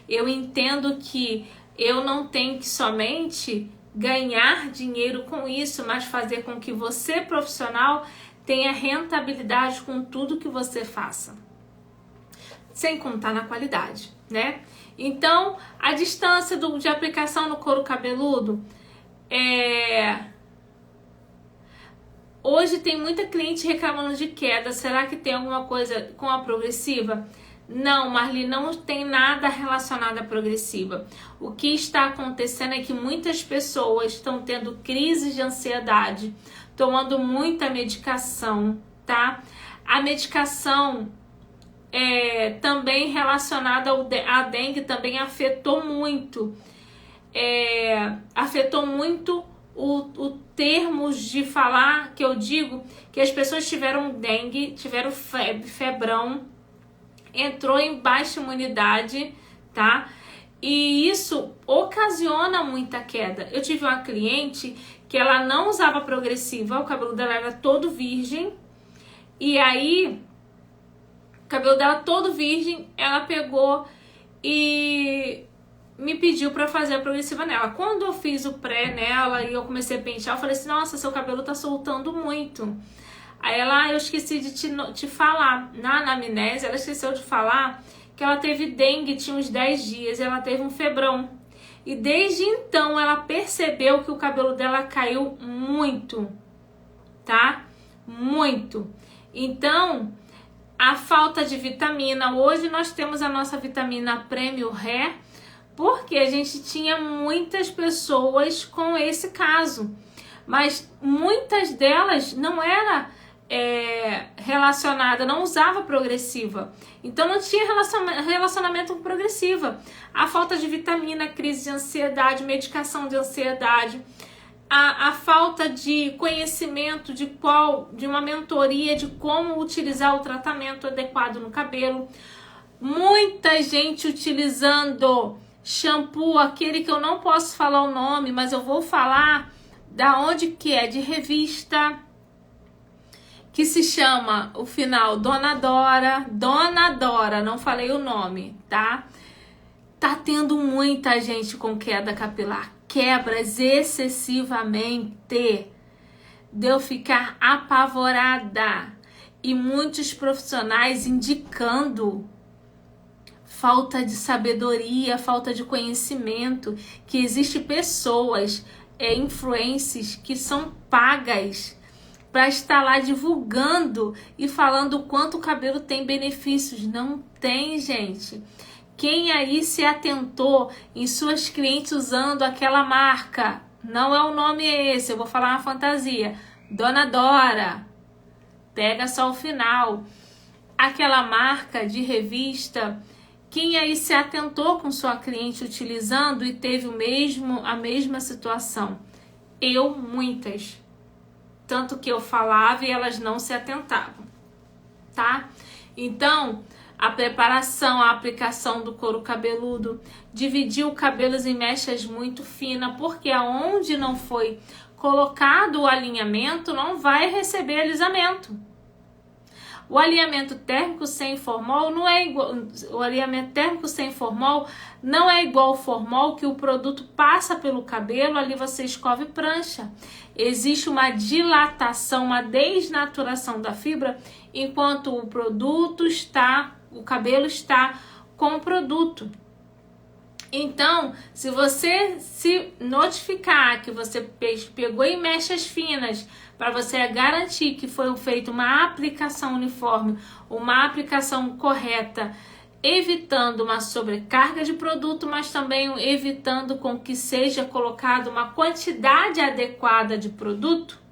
Eu entendo que eu não tenho que somente ganhar dinheiro com isso, mas fazer com que você, profissional, tenha rentabilidade com tudo que você faça. Sem contar na qualidade, né? Então, a distância de aplicação no couro cabeludo Hoje tem muita cliente reclamando de queda. Será que tem alguma coisa com a progressiva? Não, Marli, não tem nada relacionado à progressiva. O que está acontecendo é que muitas pessoas estão tendo crises de ansiedade, tomando muita medicação, tá? A medicação também relacionada à dengue também afetou muito. Afetou muito o termos de falar, que eu digo que as pessoas tiveram dengue, tiveram febrão, entrou em baixa imunidade, tá? E isso ocasiona muita queda. Eu tive uma cliente que ela não usava progressiva, o cabelo dela era todo virgem, e aí, o cabelo dela todo virgem, ela pegou e me pediu pra fazer a progressiva nela. Quando eu fiz o pré nela e eu comecei a pentear, eu falei assim, nossa, seu cabelo tá soltando muito. Aí ela, eu esqueci de te falar, na anamnese, ela esqueceu de falar que ela teve dengue, tinha uns 10 dias, e ela teve um febrão. E desde então ela percebeu que o cabelo dela caiu muito, tá? Muito. Então, a falta de vitamina, hoje nós temos a nossa vitamina Premium Hair, porque a gente tinha muitas pessoas com esse caso, mas muitas delas não era relacionada, não usava progressiva, então não tinha relacionamento com progressiva. A falta de vitamina, crise de ansiedade, medicação de ansiedade, a falta de conhecimento de uma mentoria de como utilizar o tratamento adequado no cabelo, muita gente utilizando shampoo, aquele que eu não posso falar o nome, mas eu vou falar da onde que é, de revista, que se chama, o final, Dona Dora, não falei o nome, tá? Tá tendo muita gente com queda capilar, quebras excessivamente, de eu ficar apavorada, e muitos profissionais indicando falta de sabedoria, falta de conhecimento, que existe pessoas, influencers, que são pagas para estar lá divulgando e falando o quanto o cabelo tem benefícios. Não tem, gente. Quem aí se atentou em suas clientes usando aquela marca? Não é o nome esse, eu vou falar uma fantasia. Dona Dora. Pega só o final. Aquela marca de revista. Quem aí se atentou com sua cliente utilizando e teve a mesma situação? Eu, muitas. Tanto que eu falava e elas não se atentavam, tá? Então, a preparação, a aplicação do couro cabeludo, dividir o cabelo em mechas muito finas, porque aonde não foi colocado o alinhamento, não vai receber alisamento. O alinhamento térmico sem formol não é igual. O alinhamento térmico sem formol não é igual ao formol, que o produto passa pelo cabelo, ali você escova e prancha. Existe uma dilatação, uma desnaturação da fibra, enquanto o cabelo está com o produto. Então, se você se notificar que você pegou em mechas finas, para você garantir que foi feita uma aplicação uniforme, uma aplicação correta, evitando uma sobrecarga de produto, mas também evitando com que seja colocada uma quantidade adequada de produto,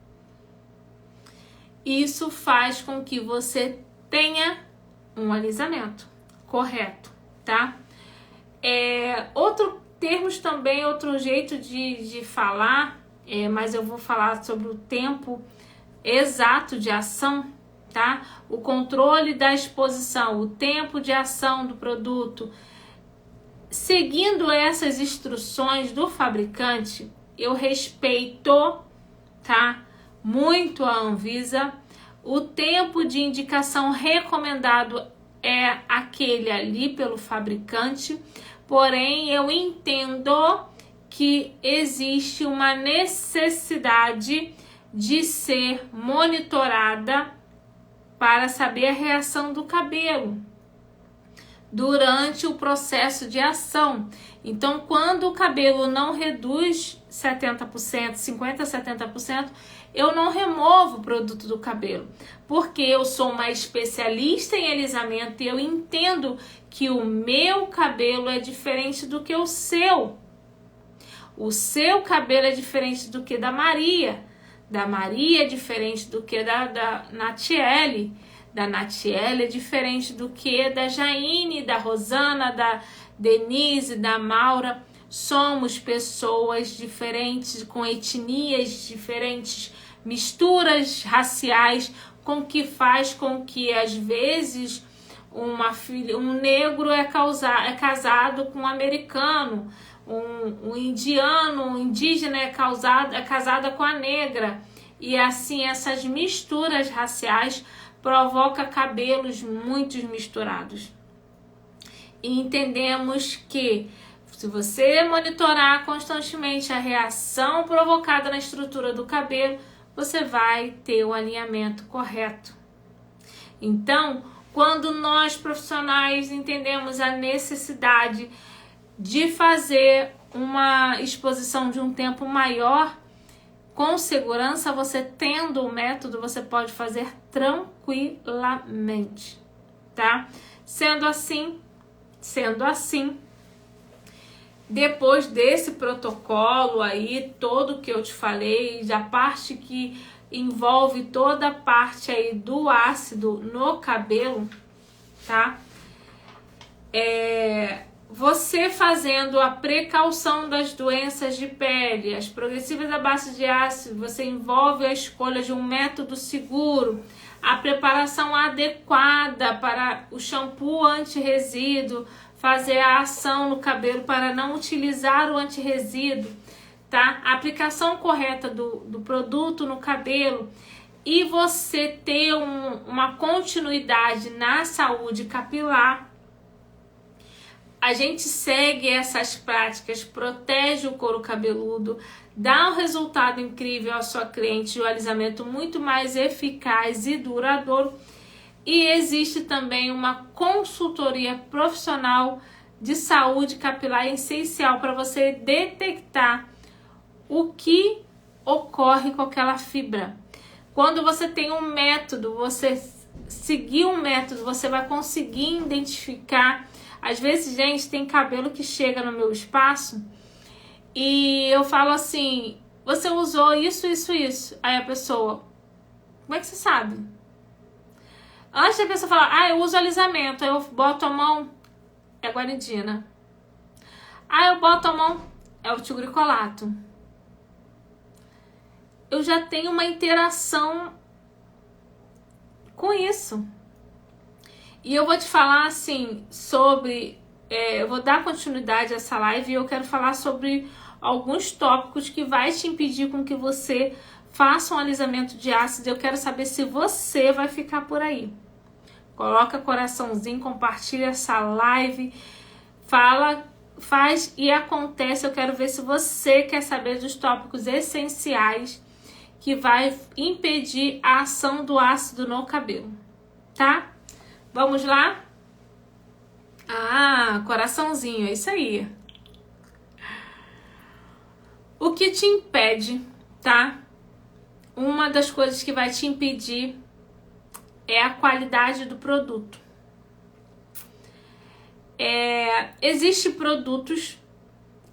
isso faz com que você tenha um alisamento correto, tá? Outro jeito de falar, mas eu vou falar sobre o tempo exato de ação, tá? O controle da exposição, o tempo de ação do produto. Seguindo essas instruções do fabricante, eu respeito, tá? Muito a Anvisa. O tempo de indicação recomendado é aquele ali pelo fabricante, porém eu entendo que existe uma necessidade de ser monitorada para saber a reação do cabelo durante o processo de ação. Então, quando o cabelo não reduz 70%, 50% a 70%, eu não removo o produto do cabelo, porque eu sou uma especialista em alisamento e eu entendo que o meu cabelo é diferente do que o seu. O seu cabelo é diferente do que da Maria é diferente do que da Natiele, da Natiele é diferente do que da Jaine, da Rosana, da Denise, da Maura. Somos pessoas diferentes, com etnias diferentes, misturas raciais, com que faz com que às vezes um negro é casado com um americano, um indígena é casada com a negra, e assim essas misturas raciais provocam cabelos muito misturados. E entendemos que se você monitorar constantemente a reação provocada na estrutura do cabelo, você vai ter o alinhamento correto. Então, quando nós profissionais entendemos a necessidade de fazer uma exposição de um tempo maior, com segurança, você tendo o método, você pode fazer tranquilamente, tá? Sendo assim, depois desse protocolo aí, todo que eu te falei, da parte que envolve toda a parte aí do ácido no cabelo, tá? Você fazendo a precaução das doenças de pele, as progressivas à base de ácido, você envolve a escolha de um método seguro, a preparação adequada para o shampoo anti-resíduo, fazer a ação no cabelo para não utilizar o anti-resíduo, tá? A aplicação correta do produto no cabelo e você ter uma continuidade na saúde capilar. A gente segue essas práticas, protege o couro cabeludo, dá um resultado incrível à sua cliente de um alisamento muito mais eficaz e duradouro. E existe também uma consultoria profissional de saúde capilar essencial para você detectar o que ocorre com aquela fibra. Quando você tem um método, você seguir um método, você vai conseguir identificar. Às vezes, gente, tem cabelo que chega no meu espaço e eu falo assim, você usou isso, isso, isso. Aí a pessoa, como é que você sabe? Antes da pessoa falar, eu uso alisamento, aí eu boto a mão, é guaridina. Eu boto a mão, é o tigricolato. Eu já tenho uma interação com isso. E eu vou te falar assim sobre, eu vou dar continuidade a essa live e eu quero falar sobre alguns tópicos que vai te impedir com que você faça um alisamento de ácido. Eu quero saber se você vai ficar por aí, Coloca coraçãozinho, compartilha essa live, fala, faz e acontece. Eu quero ver se você quer saber dos tópicos essenciais que vai impedir a ação do ácido no cabelo, tá? Vamos lá? Ah, coraçãozinho, é isso aí. O que te impede, tá? Uma das coisas que vai te impedir é a qualidade do produto. Existem produtos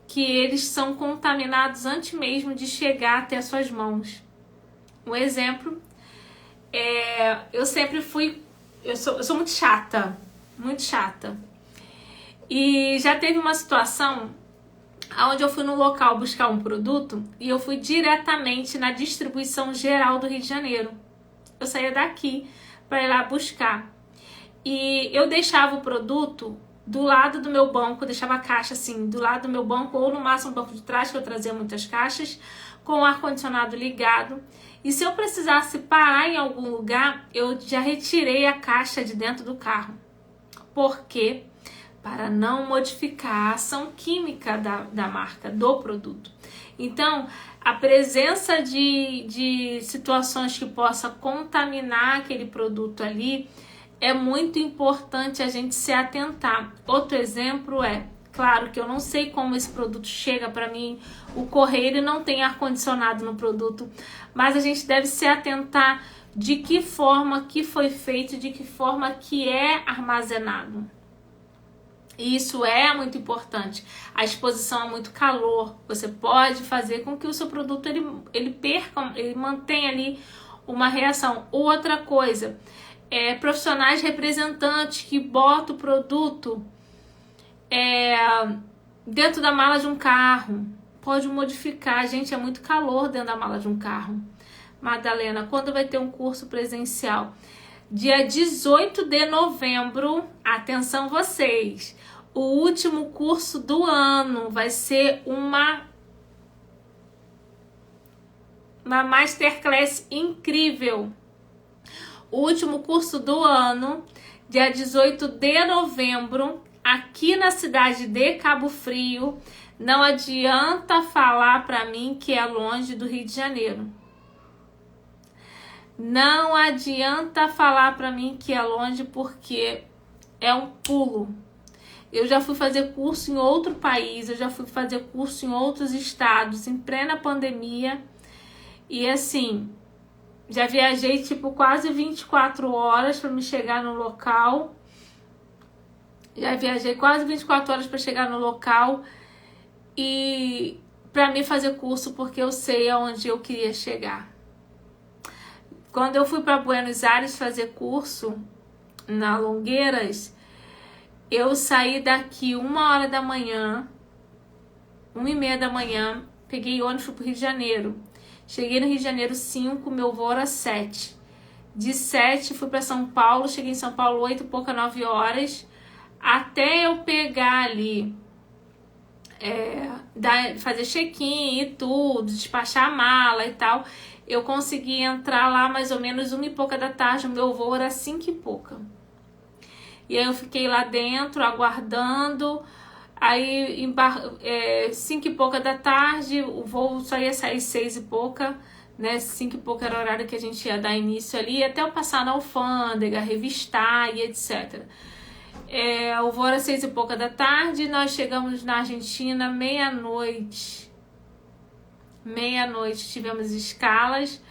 que eles são contaminados antes mesmo de chegar até as suas mãos. Um exemplo, eu sempre fui... Eu sou muito chata, muito chata. E já teve uma situação onde eu fui no local buscar um produto e eu fui diretamente na distribuição geral do Rio de Janeiro. Eu saía daqui para ir lá buscar. E eu deixava o produto do lado do meu banco, deixava a caixa assim, do lado do meu banco, ou no máximo no banco de trás, que eu trazia muitas caixas, com o ar-condicionado ligado. E se eu precisasse parar em algum lugar, eu já retirei a caixa de dentro do carro. Por quê? Para não modificar a ação química da marca, do produto. Então, a presença de situações que possa contaminar aquele produto ali, é muito importante a gente se atentar. Outro exemplo claro que eu não sei como esse produto chega para mim, o correio ele não tem ar-condicionado no produto, mas a gente deve se atentar de que forma que foi feito, de que forma que é armazenado. E isso é muito importante. A exposição a muito calor, você pode fazer com que o seu produto ele perca, ele mantenha ali uma reação. Outra coisa, profissionais representantes que botam o produto dentro da mala de um carro. Pode modificar, gente, é muito calor dentro da mala de um carro. Madalena, quando vai ter um curso presencial? Dia 18 de novembro, atenção vocês, o último curso do ano vai ser uma masterclass incrível. O último curso do ano, dia 18 de novembro, aqui na cidade de Cabo Frio. Não adianta falar para mim que é longe do Rio de Janeiro. Não adianta falar para mim que é longe, porque é um pulo. Eu já fui fazer curso em outro país, eu já fui fazer curso em outros estados, em plena pandemia. E assim, já viajei tipo quase 24 horas para me chegar no local. Já viajei quase 24 horas para chegar no local e para mim fazer curso, porque eu sei aonde eu queria chegar. Quando eu fui para Buenos Aires fazer curso na Longueiras, eu saí daqui 1h da manhã, 1h30 da manhã, peguei ônibus pro Rio de Janeiro. Cheguei no Rio de Janeiro 5, meu voo era 7. De 7 fui para São Paulo, cheguei em São Paulo 8 e pouca, 9 horas. Até eu pegar ali, fazer check-in e tudo, despachar a mala e tal, eu consegui entrar lá mais ou menos 1h e pouca da tarde, o meu voo era 5 e pouca. E aí eu fiquei lá dentro, aguardando, aí 5 e pouca da tarde, o voo só ia sair 6 e pouca, né? 5 e pouca era o horário que a gente ia dar início ali, até eu passar na alfândega, revistar e etc. O voo era 6 e pouca da tarde, nós chegamos na Argentina meia-noite. Meia-noite, tivemos escalas.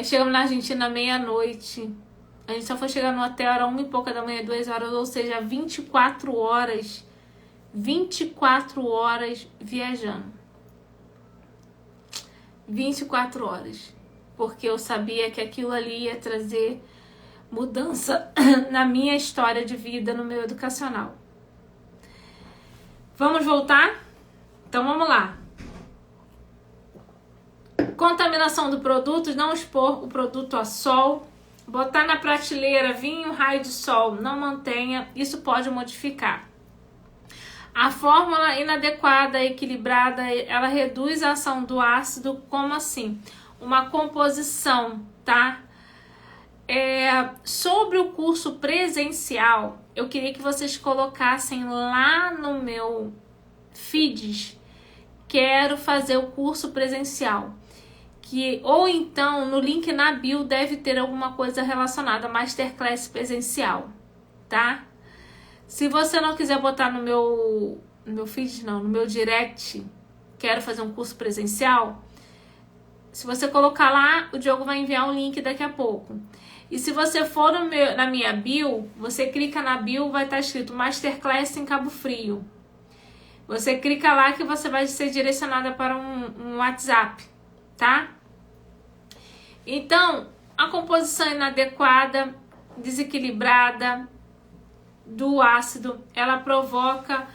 Chegamos na Argentina meia-noite. A gente só foi chegar no hotel, era 1 e pouca da manhã, 2 horas, ou seja, 24 horas. 24 horas viajando. 24 horas. Porque eu sabia que aquilo ali ia trazer mudança na minha história de vida, no meu educacional. Vamos voltar? Então vamos lá. Contaminação do produto, não expor o produto a sol, botar na prateleira, vinho, raio de sol, não mantenha, isso pode modificar. A fórmula inadequada, equilibrada, ela reduz a ação do ácido, como assim? Uma composição, tá? Sobre o curso presencial, eu queria que vocês colocassem lá no meu feeds, quero fazer o curso presencial. Ou então no link na bio deve ter alguma coisa relacionada a Masterclass presencial, tá? Se você não quiser botar no meu feed, não, no meu direct, quero fazer um curso presencial, se você colocar lá, o Diogo vai enviar um link daqui a pouco. E se você for na minha bio, você clica na bio, vai estar escrito Masterclass em Cabo Frio. Você clica lá que você vai ser direcionada para um WhatsApp, tá? Então, a composição inadequada, desequilibrada do ácido, ela provoca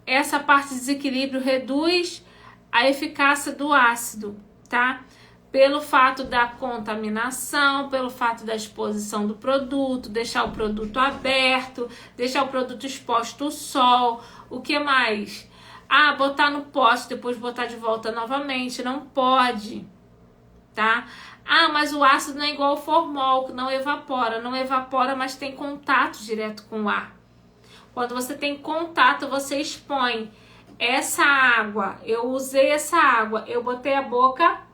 essa parte de desequilíbrio, reduz a eficácia do ácido, tá? Pelo fato da contaminação, pelo fato da exposição do produto, deixar o produto aberto, deixar o produto exposto ao sol. O que mais? Botar no pote, depois botar de volta novamente, não pode, tá? Mas o ácido não é igual ao formol, que não evapora, mas tem contato direto com o ar. Quando você tem contato, você expõe essa água. Eu usei essa água, eu botei a boca,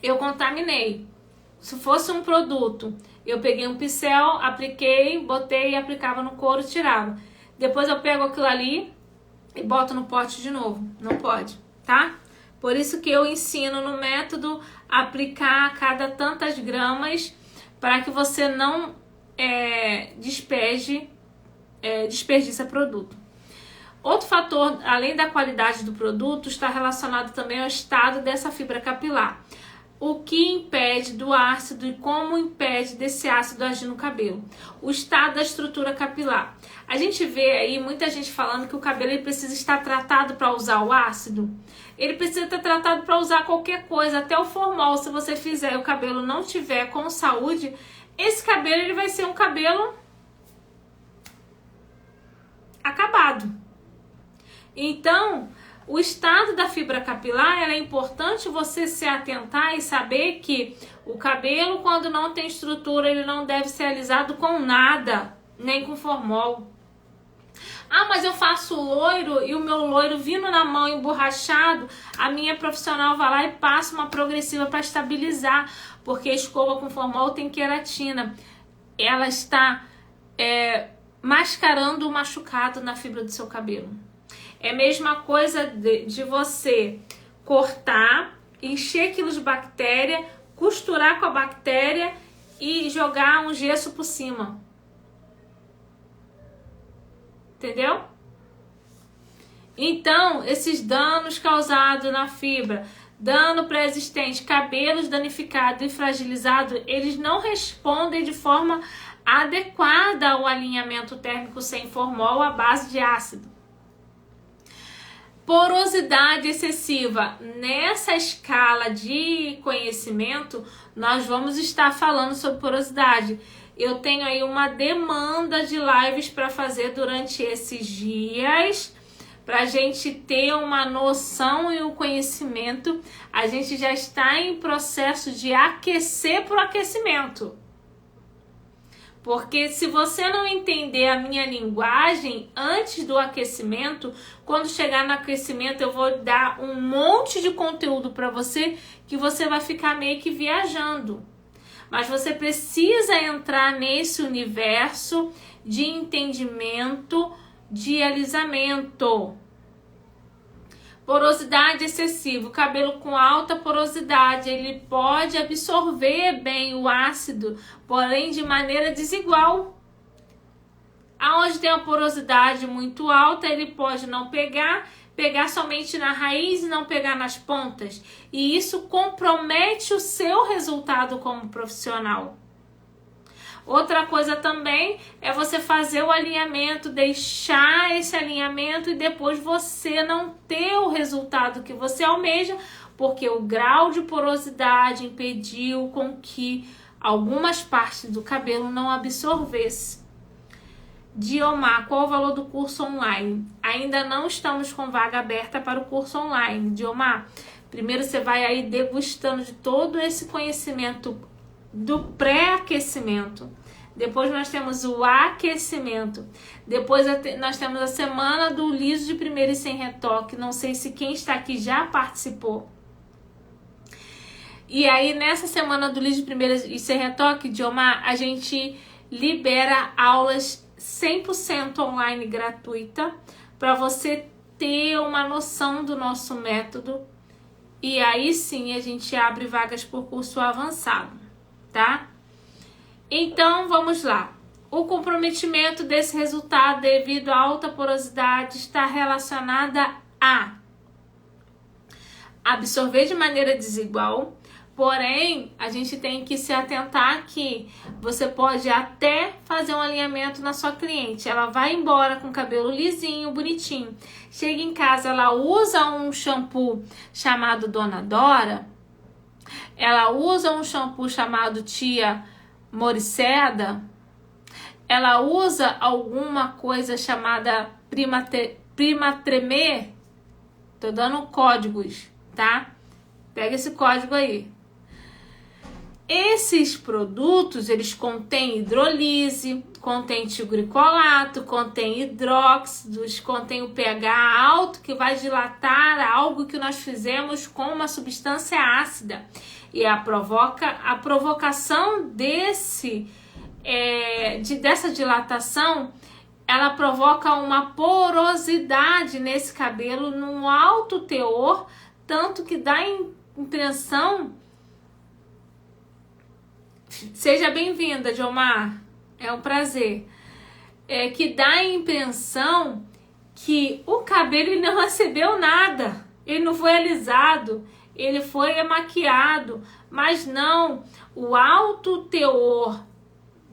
eu contaminei. Se fosse um produto, eu peguei um pincel, apliquei, botei e aplicava no couro e tirava. Depois eu pego aquilo ali e boto no pote de novo. Não pode, tá? Por isso que eu ensino no método aplicar a cada tantas gramas para que você não desperdice produto. Outro fator, além da qualidade do produto, está relacionado também ao estado dessa fibra capilar. O que impede do ácido e como impede desse ácido agir no cabelo. O estado da estrutura capilar. A gente vê aí muita gente falando que o cabelo ele precisa estar tratado para usar o ácido. Ele precisa estar tratado para usar qualquer coisa, até o formol. Se você fizer e o cabelo não tiver com saúde, esse cabelo ele vai ser um cabelo acabado. Então, o estado da fibra capilar, é importante você se atentar e saber que o cabelo, quando não tem estrutura, ele não deve ser alisado com nada, nem com formol. Mas eu faço loiro e o meu loiro vindo na mão emborrachado, a minha profissional vai lá e passa uma progressiva para estabilizar, porque a escova com formol tem queratina. Ela está mascarando o machucado na fibra do seu cabelo. É a mesma coisa de você cortar, encher aquilo de bactéria, costurar com a bactéria e jogar um gesso por cima. Entendeu? Então, esses danos causados na fibra, dano pré-existente, cabelos danificados e fragilizados, eles não respondem de forma adequada ao alinhamento térmico sem formol à base de ácido. Porosidade excessiva. Nessa escala de conhecimento, nós vamos estar falando sobre porosidade. Eu tenho aí uma demanda de lives para fazer durante esses dias, para a gente ter uma noção e o conhecimento. A gente já está em processo de aquecer para o aquecimento. Porque se você não entender a minha linguagem antes do aquecimento, quando chegar no aquecimento eu vou dar um monte de conteúdo para você que você vai ficar meio que viajando. Mas você precisa entrar nesse universo de entendimento, de alisamento. Porosidade excessiva. O cabelo com alta porosidade, ele pode absorver bem o ácido, porém de maneira desigual. Aonde tem a porosidade muito alta, ele pode não pegar somente na raiz e não pegar nas pontas. E isso compromete o seu resultado como profissional. Outra coisa também é você fazer o alinhamento, deixar esse alinhamento e depois você não ter o resultado que você almeja, porque o grau de porosidade impediu com que algumas partes do cabelo não absorvesse. Diomar, qual o valor do curso online? Ainda não estamos com vaga aberta para o curso online. Diomar, Primeiro você vai aí degustando de todo esse conhecimento do pré-aquecimento. Depois nós temos o aquecimento. Depois nós temos a semana do liso de primeira e sem retoque. Não sei se quem está aqui já participou. E aí nessa semana do liso de primeira e sem retoque, Diomar, a gente libera aulas 100% online gratuita para você ter uma noção do nosso método. E aí sim a gente abre vagas por curso avançado, tá? Então vamos lá. O comprometimento desse resultado devido à alta porosidade está relacionada a absorver de maneira desigual. Porém, a gente tem que se atentar que você pode até fazer um alinhamento na sua cliente. Ela vai embora com o cabelo lisinho, bonitinho. Chega em casa, ela usa um shampoo chamado Dona Dora. Ela usa um shampoo chamado Tia Moriceda. Ela usa alguma coisa chamada Prima Tremer. Tô dando códigos, tá? Pega esse código aí. Esses produtos, eles contêm hidrolise, contém tioglicolato, contém hidróxidos, contém o pH alto que vai dilatar algo que nós fizemos com uma substância ácida. E a provocação dessa dilatação, ela provoca uma porosidade nesse cabelo num alto teor, tanto que dá impressão. Seja bem-vinda, Diomar, é um prazer. Que dá a impressão que o cabelo ele não recebeu nada, ele não foi alisado, ele foi maquiado, mas não, o alto teor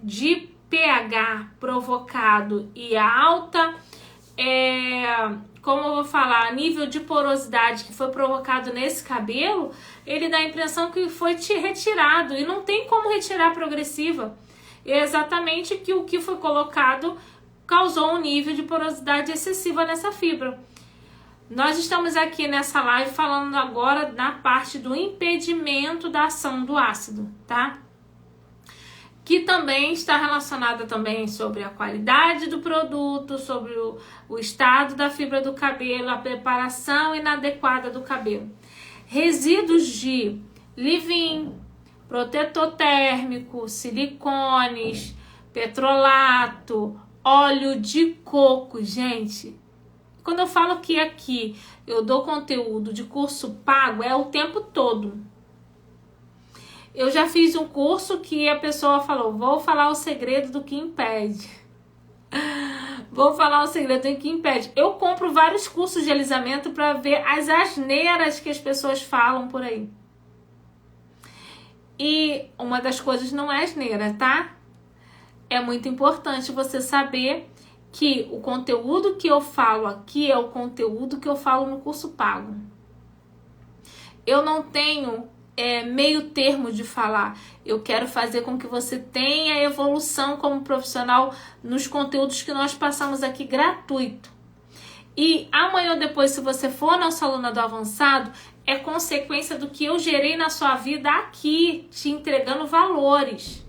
de pH provocado e a alta, como eu vou falar, nível de porosidade que foi provocado nesse cabelo, ele dá a impressão que foi retirado e não tem como retirar progressiva. É exatamente que o que foi colocado causou um nível de porosidade excessiva nessa fibra. Nós estamos aqui nessa live falando agora na parte do impedimento da ação do ácido, tá? Que também está relacionada também sobre a qualidade do produto, sobre o estado da fibra do cabelo, a preparação inadequada do cabelo. Resíduos de leave-in, protetor térmico, silicones, petrolato, óleo de coco, gente. Quando eu falo que aqui eu dou conteúdo de curso pago, é o tempo todo. Eu já fiz um curso que a pessoa falou, vou falar o segredo do que impede. Vou falar o segredo do que impede. Eu compro vários cursos de alisamento para ver as asneiras que as pessoas falam por aí. E uma das coisas não é asneira, tá? É muito importante você saber que o conteúdo que eu falo aqui é o conteúdo que eu falo no curso pago. Eu não tenho meio termo de falar. Eu quero fazer com que você tenha evolução como profissional nos conteúdos que nós passamos aqui gratuito. E amanhã ou depois, se você for nossa aluna do avançado, é consequência do que eu gerei na sua vida aqui, te entregando valores.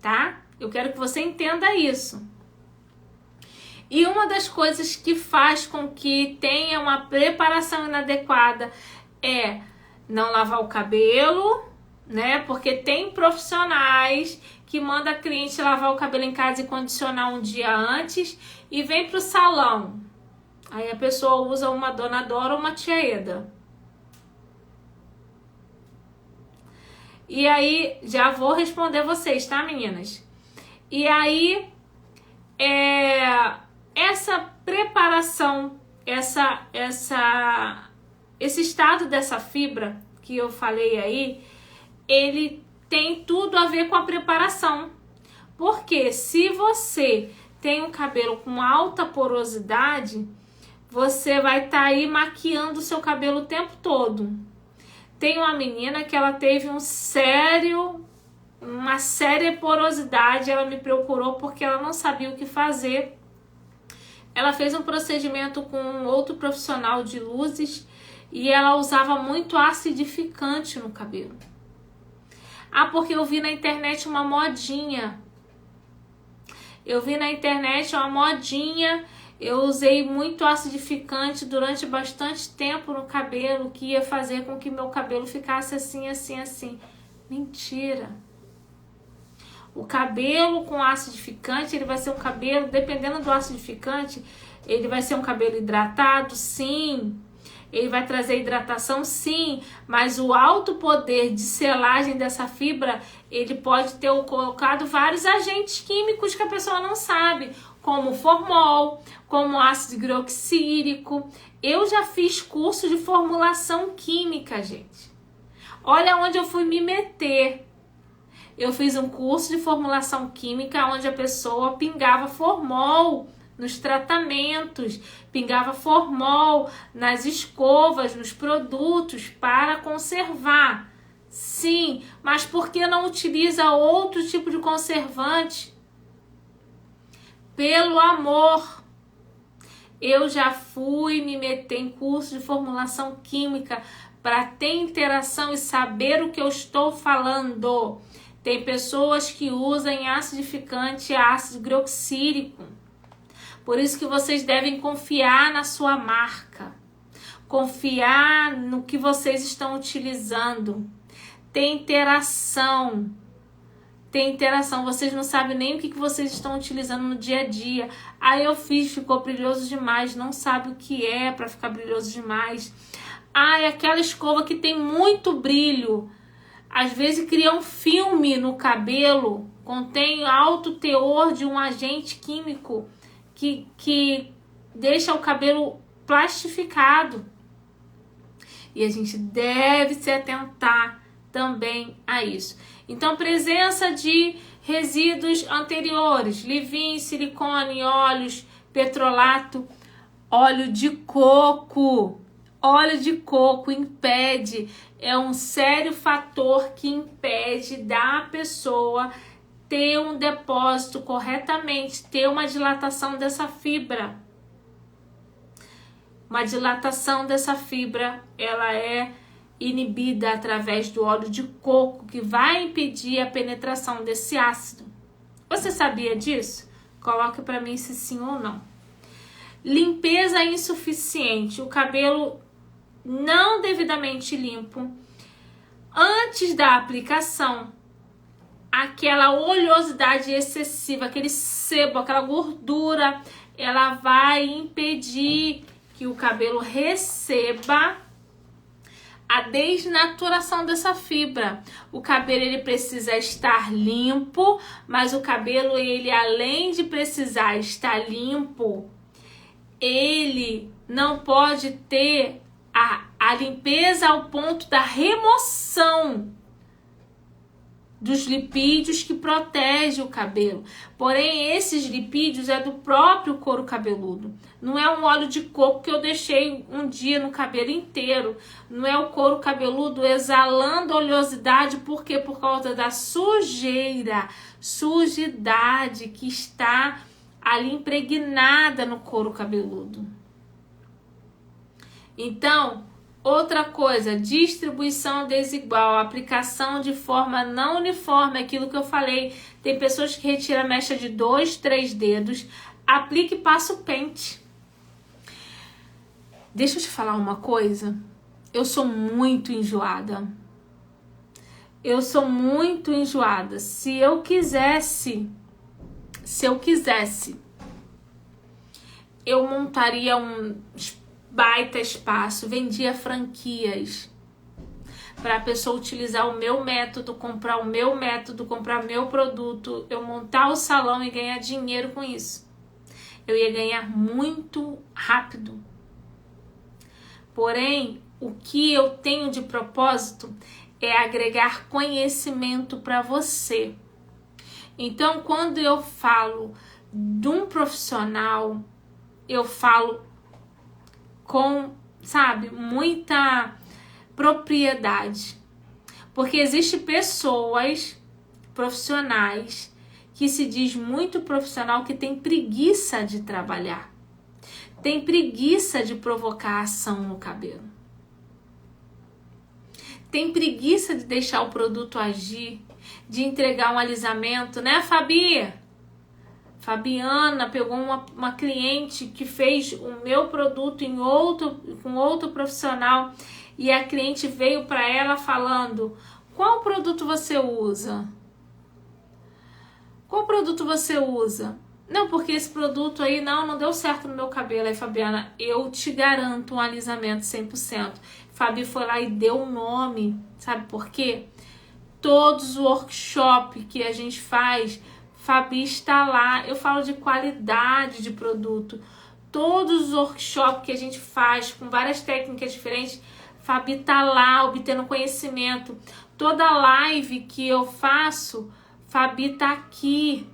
Tá? Eu quero que você entenda isso. E uma das coisas que faz com que tenha uma preparação inadequada é não lavar o cabelo, né? Porque tem profissionais que mandam a cliente lavar o cabelo em casa e condicionar um dia antes e vem pro salão. Aí a pessoa usa uma Dona Dora ou uma Tia Eda. E aí, já vou responder vocês, tá, meninas? E aí, essa preparação, esse estado dessa fibra que eu falei aí, ele tem tudo a ver com a preparação. Porque se você tem um cabelo com alta porosidade, você vai estar aí maquiando o seu cabelo o tempo todo. Tem uma menina que ela teve uma séria porosidade, ela me procurou porque ela não sabia o que fazer. Ela fez um procedimento com outro profissional de luzes E ela usava muito acidificante no cabelo. Ah, porque eu vi na internet uma modinha. Eu vi na internet uma modinha. Eu usei muito acidificante durante bastante tempo no cabelo, que ia fazer com que meu cabelo ficasse assim, assim, assim. Mentira. O cabelo com acidificante, ele vai ser um cabelo, dependendo do acidificante, ele vai ser um cabelo hidratado, sim. Ele vai trazer hidratação, sim. Mas o alto poder de selagem dessa fibra, ele pode ter colocado vários agentes químicos que a pessoa não sabe, como formol, como ácido hidroxírico. Eu já fiz curso de formulação química, gente. Olha onde eu fui me meter. Eu fiz um curso de formulação química onde a pessoa pingava formol nos tratamentos, pingava formol nas escovas, nos produtos para conservar. Sim, mas por que não utiliza outro tipo de conservante? Pelo amor. Eu já fui me meter em curso de formulação química para ter interação e saber o que eu estou falando. Tem pessoas que usam acidificante e ácido hidroxírico. Por isso que vocês devem confiar na sua marca. Confiar no que vocês estão utilizando. Tem interação. Tem interação. Vocês não sabem nem o que vocês estão utilizando no dia a dia. Aí eu fiz, ficou brilhoso demais. Não sabe o que é para ficar brilhoso demais. Ah, é aquela escova que tem muito brilho. Às vezes cria um filme no cabelo. Contém alto teor de um agente químico que deixa o cabelo plastificado. E a gente deve se atentar também a isso. Então, presença de resíduos anteriores, leave-in, silicone, óleos, petrolato, óleo de coco. Óleo de coco impede, é um sério fator que impede da pessoa ter um depósito corretamente, ter uma dilatação dessa fibra. Uma dilatação dessa fibra, ela é inibida através do óleo de coco, que vai impedir a penetração desse ácido. Você sabia disso? Coloque para mim se sim ou não. Limpeza insuficiente, o cabelo não devidamente limpo. Antes da aplicação, aquela oleosidade excessiva, aquele sebo, aquela gordura, ela vai impedir que o cabelo receba a desnaturação dessa fibra. O cabelo ele precisa estar limpo, mas o cabelo ele além de precisar estar limpo, ele não pode ter a limpeza ao ponto da remoção dos lipídios que protege o cabelo. Porém, esses lipídios é do próprio couro cabeludo. Não é um óleo de coco que eu deixei um dia no cabelo inteiro. Não é o couro cabeludo exalando oleosidade. Por quê? Por causa da sujidade que está ali impregnada no couro cabeludo. Então, outra coisa, distribuição desigual, aplicação de forma não uniforme, aquilo que eu falei. Tem pessoas que retiram a mecha de 2, 3 dedos, aplica e passa o pente. Deixa eu te falar uma coisa, eu sou muito enjoada. Se eu quisesse, eu montaria um baita espaço, vendia franquias para a pessoa utilizar o meu método, comprar o meu método, comprar meu produto, eu montar o salão e ganhar dinheiro com isso. Eu ia ganhar muito rápido. Porém, o que eu tenho de propósito é agregar conhecimento para você. Então, quando eu falo de um profissional, eu falo com, muita propriedade. Porque existem pessoas profissionais que se diz muito profissional que tem preguiça de trabalhar. Tem preguiça de provocar ação no cabelo. tem preguiça de deixar o produto agir, de entregar um alisamento, né, Fabi? Fabiana pegou uma cliente que fez o meu produto com outro profissional e a cliente veio para ela falando: qual produto você usa? Qual produto você usa? Não, porque esse produto aí não deu certo no meu cabelo. Aí, Fabiana, eu te garanto um alisamento 100%. Fabi foi lá e deu um nome. Sabe por quê? Todos os workshops que a gente faz, Fabi está lá. Eu falo de qualidade de produto. Todos os workshops que a gente faz com várias técnicas diferentes, Fabi está lá obtendo conhecimento. Toda live que eu faço, Fabi está aqui.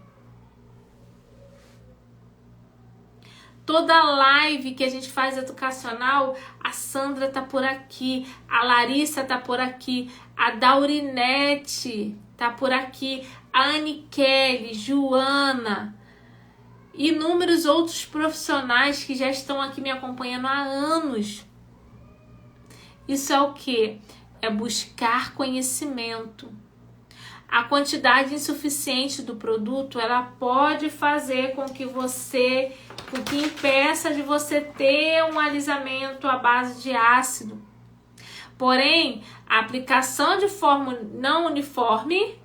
Toda live que a gente faz educacional, a Sandra tá por aqui, a Larissa tá por aqui, a Daurinete tá por aqui, a Anne Kelly, Joana, inúmeros outros profissionais que já estão aqui me acompanhando há anos. Isso é o quê? É buscar conhecimento. A quantidade insuficiente do produto, ela pode fazer com que impeça de você ter um alisamento à base de ácido. Porém, a aplicação de forma não uniforme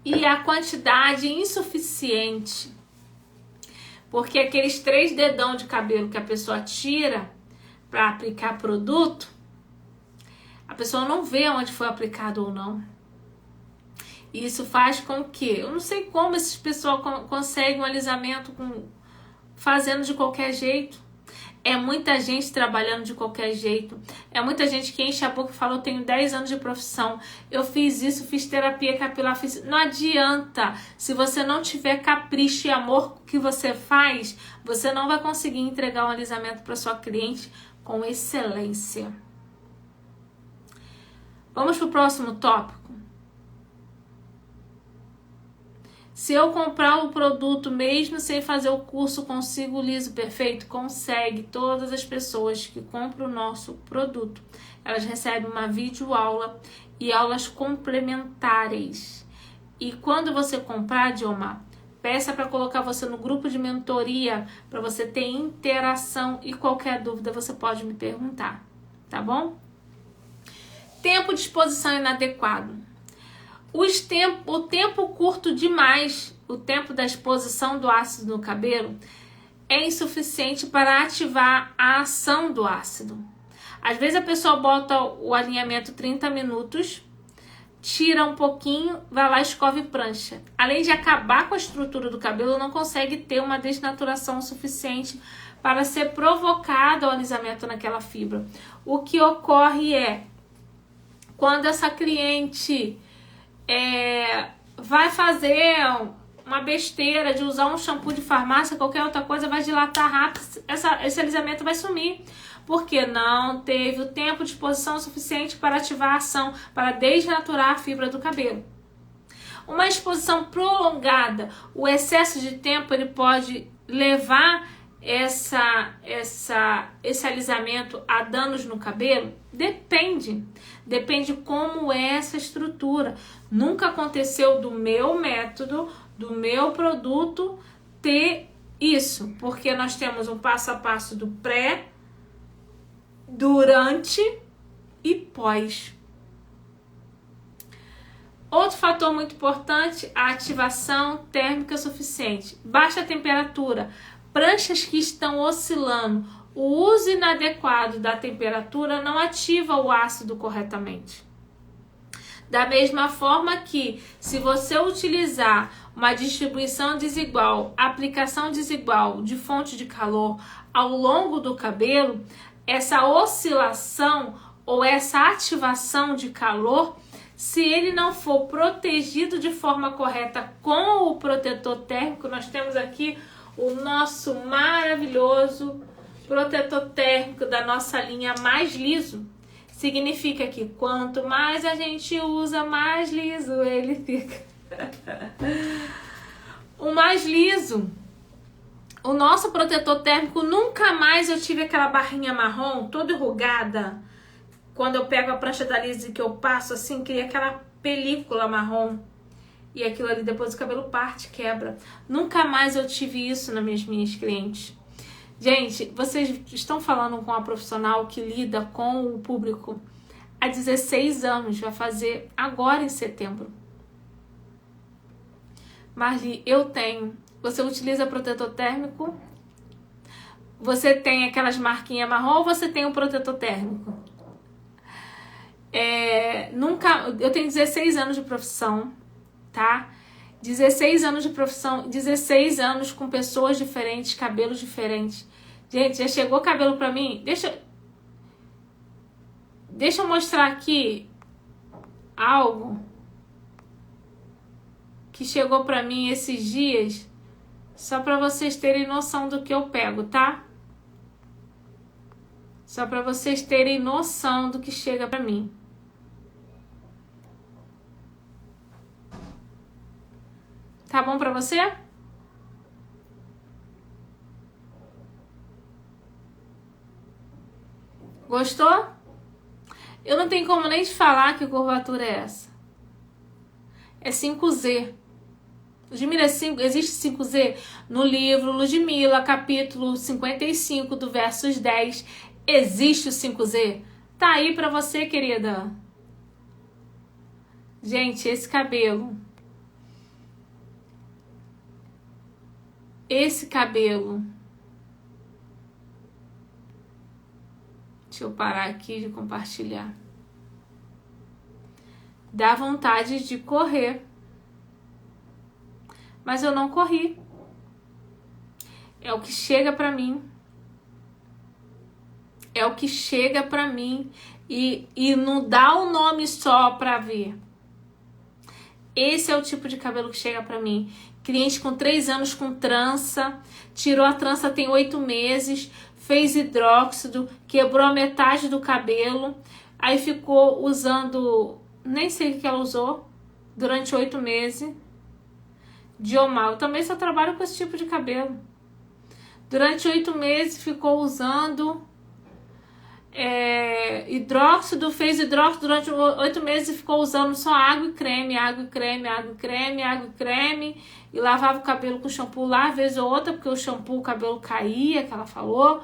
e a quantidade insuficiente, porque aqueles 3 dedão de cabelo que a pessoa tira para aplicar produto, a pessoa não vê onde foi aplicado ou não. E isso faz com que, eu não sei como esses pessoal conseguem um alisamento fazendo de qualquer jeito. É muita gente trabalhando de qualquer jeito. É muita gente que enche a boca e fala: eu tenho 10 anos de profissão, eu fiz isso, fiz terapia capilar, fiz... Não adianta. Se você não tiver capricho e amor que você faz, você não vai conseguir entregar um alisamento para sua cliente com excelência. Vamos para o próximo tópico. Se eu comprar o produto mesmo sem fazer o curso, consigo o liso perfeito? Consegue. Todas as pessoas que compram o nosso produto, elas recebem uma videoaula e aulas complementares. E quando você comprar, Diomar, peça para colocar você no grupo de mentoria, para você ter interação, e qualquer dúvida você pode me perguntar, tá bom? Tempo de exposição inadequado. O tempo curto demais, o tempo da exposição do ácido no cabelo, é insuficiente para ativar a ação do ácido. Às vezes a pessoa bota o alinhamento 30 minutos, tira um pouquinho, vai lá, escova e prancha. Além de acabar com a estrutura do cabelo, não consegue ter uma desnaturação suficiente para ser provocado o alisamento naquela fibra. O que ocorre é, quando essa cliente vai fazer uma besteira de usar um shampoo de farmácia, qualquer outra coisa, vai dilatar rápido, esse alisamento vai sumir, porque não teve o tempo de exposição suficiente para ativar a ação, para desnaturar a fibra do cabelo. Uma exposição prolongada, o excesso de tempo, ele pode levar esse alisamento a danos no cabelo? Depende como é essa estrutura. Nunca aconteceu do meu método, do meu produto ter isso, porque nós temos um passo a passo do pré, durante e pós. Outro fator muito importante, a ativação térmica suficiente. Baixa temperatura, pranchas que estão oscilando, o uso inadequado da temperatura não ativa o ácido corretamente. Da mesma forma que, se você utilizar uma distribuição desigual, aplicação desigual de fonte de calor ao longo do cabelo, essa oscilação ou essa ativação de calor, se ele não for protegido de forma correta com o protetor térmico, nós temos aqui o nosso maravilhoso protetor térmico da nossa linha Mais Liso. Significa que quanto mais a gente usa, mais liso ele fica. O mais liso. O nosso protetor térmico, nunca mais eu tive aquela barrinha marrom toda enrugada, quando eu pego a prancha da Lise que eu passo assim, cria aquela película marrom. E aquilo ali depois o cabelo parte, quebra. Nunca mais eu tive isso nas minhas clientes. Gente, vocês estão falando com uma profissional que lida com o público há 16 anos, vai fazer agora em setembro. Marli, eu tenho. Você utiliza protetor térmico? Você tem aquelas marquinhas marrom ou você tem um protetor térmico? Eu tenho 16 anos de profissão, tá? 16 anos de profissão, 16 anos com pessoas diferentes, cabelos diferentes. Gente, já chegou cabelo pra mim? Deixa eu mostrar aqui algo que chegou pra mim esses dias, só pra vocês terem noção do que eu pego, tá? Só pra vocês terem noção do que chega pra mim. Tá bom pra você? Gostou? Eu não tenho como nem te falar que curvatura é essa. É 5Z. Ludmila, existe 5Z? No livro Ludmila, capítulo 55, do versos 10, existe o 5Z. Tá aí pra você, querida. Gente, esse cabelo. Esse cabelo. Deixa eu parar aqui de compartilhar. Dá vontade de correr. Mas eu não corri. É o que chega pra mim. É o que chega pra mim. E não dá o nome só pra ver. Esse é o tipo de cabelo que chega pra mim. Cliente com 3 anos com trança. Tirou a trança tem 8 meses. Fez hidróxido. Quebrou a metade do cabelo. Aí ficou usando... Nem sei o que ela usou. Durante 8 meses. Diomal. Eu também só trabalho com esse tipo de cabelo. Durante 8 meses ficou usando hidróxido, fez hidróxido durante 8 meses e ficou usando só água e creme, água e creme, água e creme, água e creme, e lavava o cabelo com shampoo lá, às vezes ou outra, porque o shampoo, o cabelo caía, que ela falou.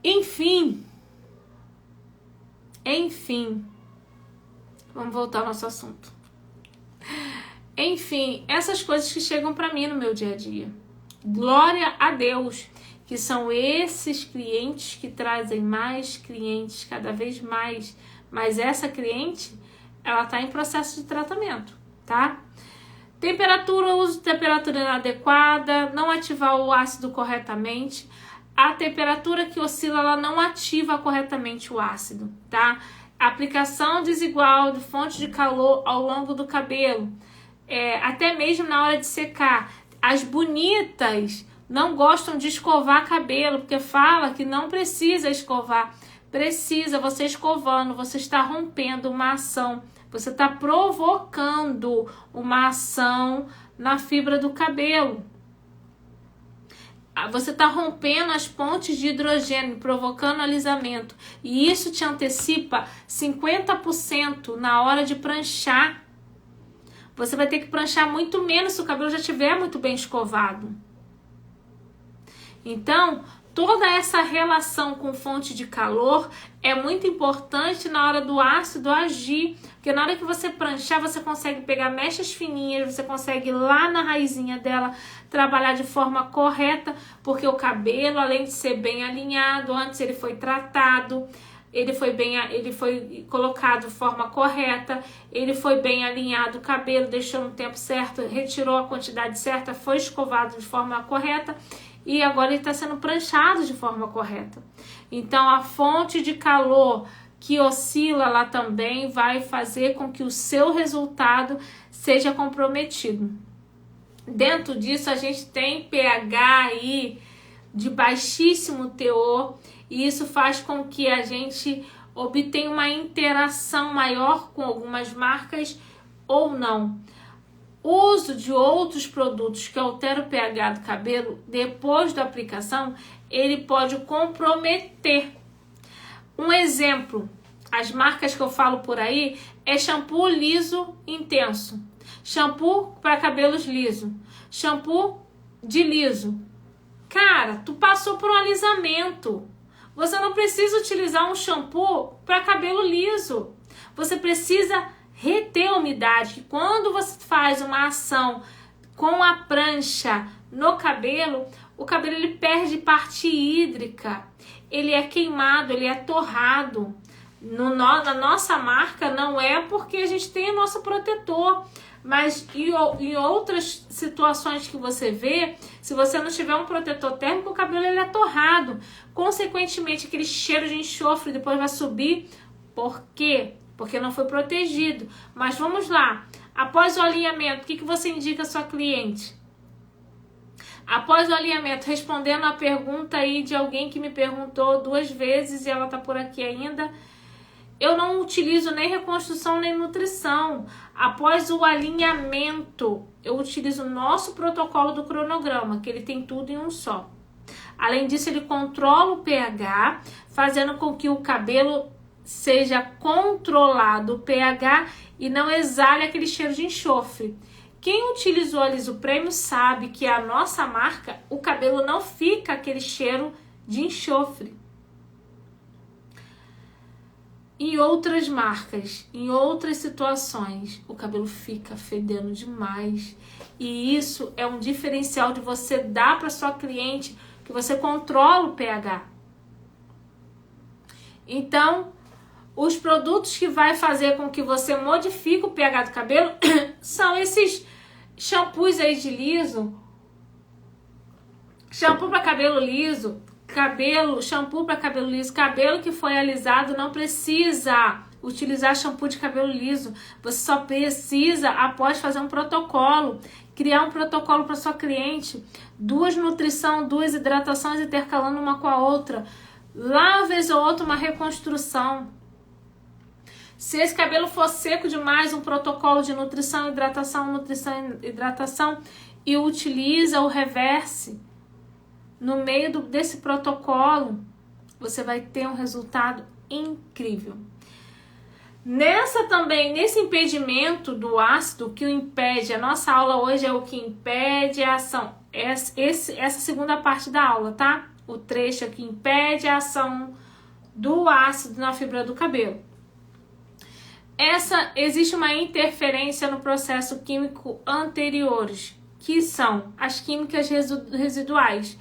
Enfim, vamos voltar ao nosso assunto. Enfim, essas coisas que chegam pra mim no meu dia a dia. Glória a Deus, que são esses clientes que trazem mais clientes cada vez mais. Mas essa cliente, ela tá em processo de tratamento, tá? Temperatura, uso de temperatura inadequada, não ativar o ácido corretamente. A temperatura que oscila, ela não ativa corretamente o ácido, tá? Aplicação desigual de fonte de calor ao longo do cabelo. Até mesmo na hora de secar. As bonitas não gostam de escovar cabelo, porque fala que não precisa escovar. Precisa, você escovando, você está rompendo uma ação. Você está provocando uma ação na fibra do cabelo. Você está rompendo as pontes de hidrogênio, provocando alisamento. E isso te antecipa 50% na hora de pranchar. Você vai ter que pranchar muito menos se o cabelo já estiver muito bem escovado. Então, toda essa relação com fonte de calor é muito importante na hora do ácido agir. Porque na hora que você pranchar, você consegue pegar mechas fininhas, você consegue ir lá na raizinha dela trabalhar de forma correta, porque o cabelo, além de ser bem alinhado, antes ele foi tratado, ele foi colocado de forma correta, ele foi bem alinhado o cabelo, deixou no tempo certo, retirou a quantidade certa, foi escovado de forma correta e agora ele está sendo pranchado de forma correta. Então a fonte de calor que oscila lá também vai fazer com que o seu resultado seja comprometido. Dentro disso a gente tem pH aí de baixíssimo teor, e isso faz com que a gente obtenha uma interação maior com algumas marcas ou não. O uso de outros produtos que alteram o pH do cabelo depois da aplicação, ele pode comprometer. Um exemplo, as marcas que eu falo por aí, é shampoo liso intenso, shampoo para cabelos liso, shampoo de liso. Cara, tu passou por um alisamento. Você não precisa utilizar um shampoo para cabelo liso. Você precisa reter a umidade. Quando você faz uma ação com a prancha no cabelo, o cabelo ele perde parte hídrica. Ele é queimado, ele é torrado. Na nossa marca não é porque a gente tem o nosso protetor. Mas em outras situações que você vê, se você não tiver um protetor térmico, o cabelo ele é torrado. Consequentemente, aquele cheiro de enxofre depois vai subir. Por quê? Porque não foi protegido. Mas vamos lá. Após o alinhamento, o que você indica à sua cliente? Após o alinhamento, respondendo a pergunta aí de alguém que me perguntou 2 vezes e ela tá por aqui ainda, eu não utilizo nem reconstrução nem nutrição. Após o alinhamento, eu utilizo o nosso protocolo do cronograma, que ele tem tudo em um só. Além disso, ele controla o pH, fazendo com que o cabelo seja controlado o pH e não exale aquele cheiro de enxofre. Quem utilizou a Liso Premium sabe que a nossa marca, o cabelo não fica aquele cheiro de enxofre. Em outras marcas, em outras situações, o cabelo fica fedendo demais. E isso é um diferencial de você dar para sua cliente que você controla o pH. Então, os produtos que vai fazer com que você modifique o pH do cabelo são esses shampoos aí de liso, shampoo para cabelo liso, shampoo para cabelo liso, cabelo que foi alisado não precisa utilizar shampoo de cabelo liso. Você só precisa, após fazer um protocolo, criar um protocolo para sua cliente, 2 nutrição, 2 hidratações intercalando uma com a outra, lá uma vez ou outra uma reconstrução. Se esse cabelo for seco demais, um protocolo de nutrição, hidratação e utiliza o reverse no meio desse protocolo, você vai ter um resultado incrível. Nesse impedimento do ácido, o que o impede, a nossa aula hoje é o que impede a ação. Essa segunda parte da aula, tá? O trecho é que impede a ação do ácido na fibra do cabelo. Existe uma interferência no processo químico anteriores, que são as químicas residuais.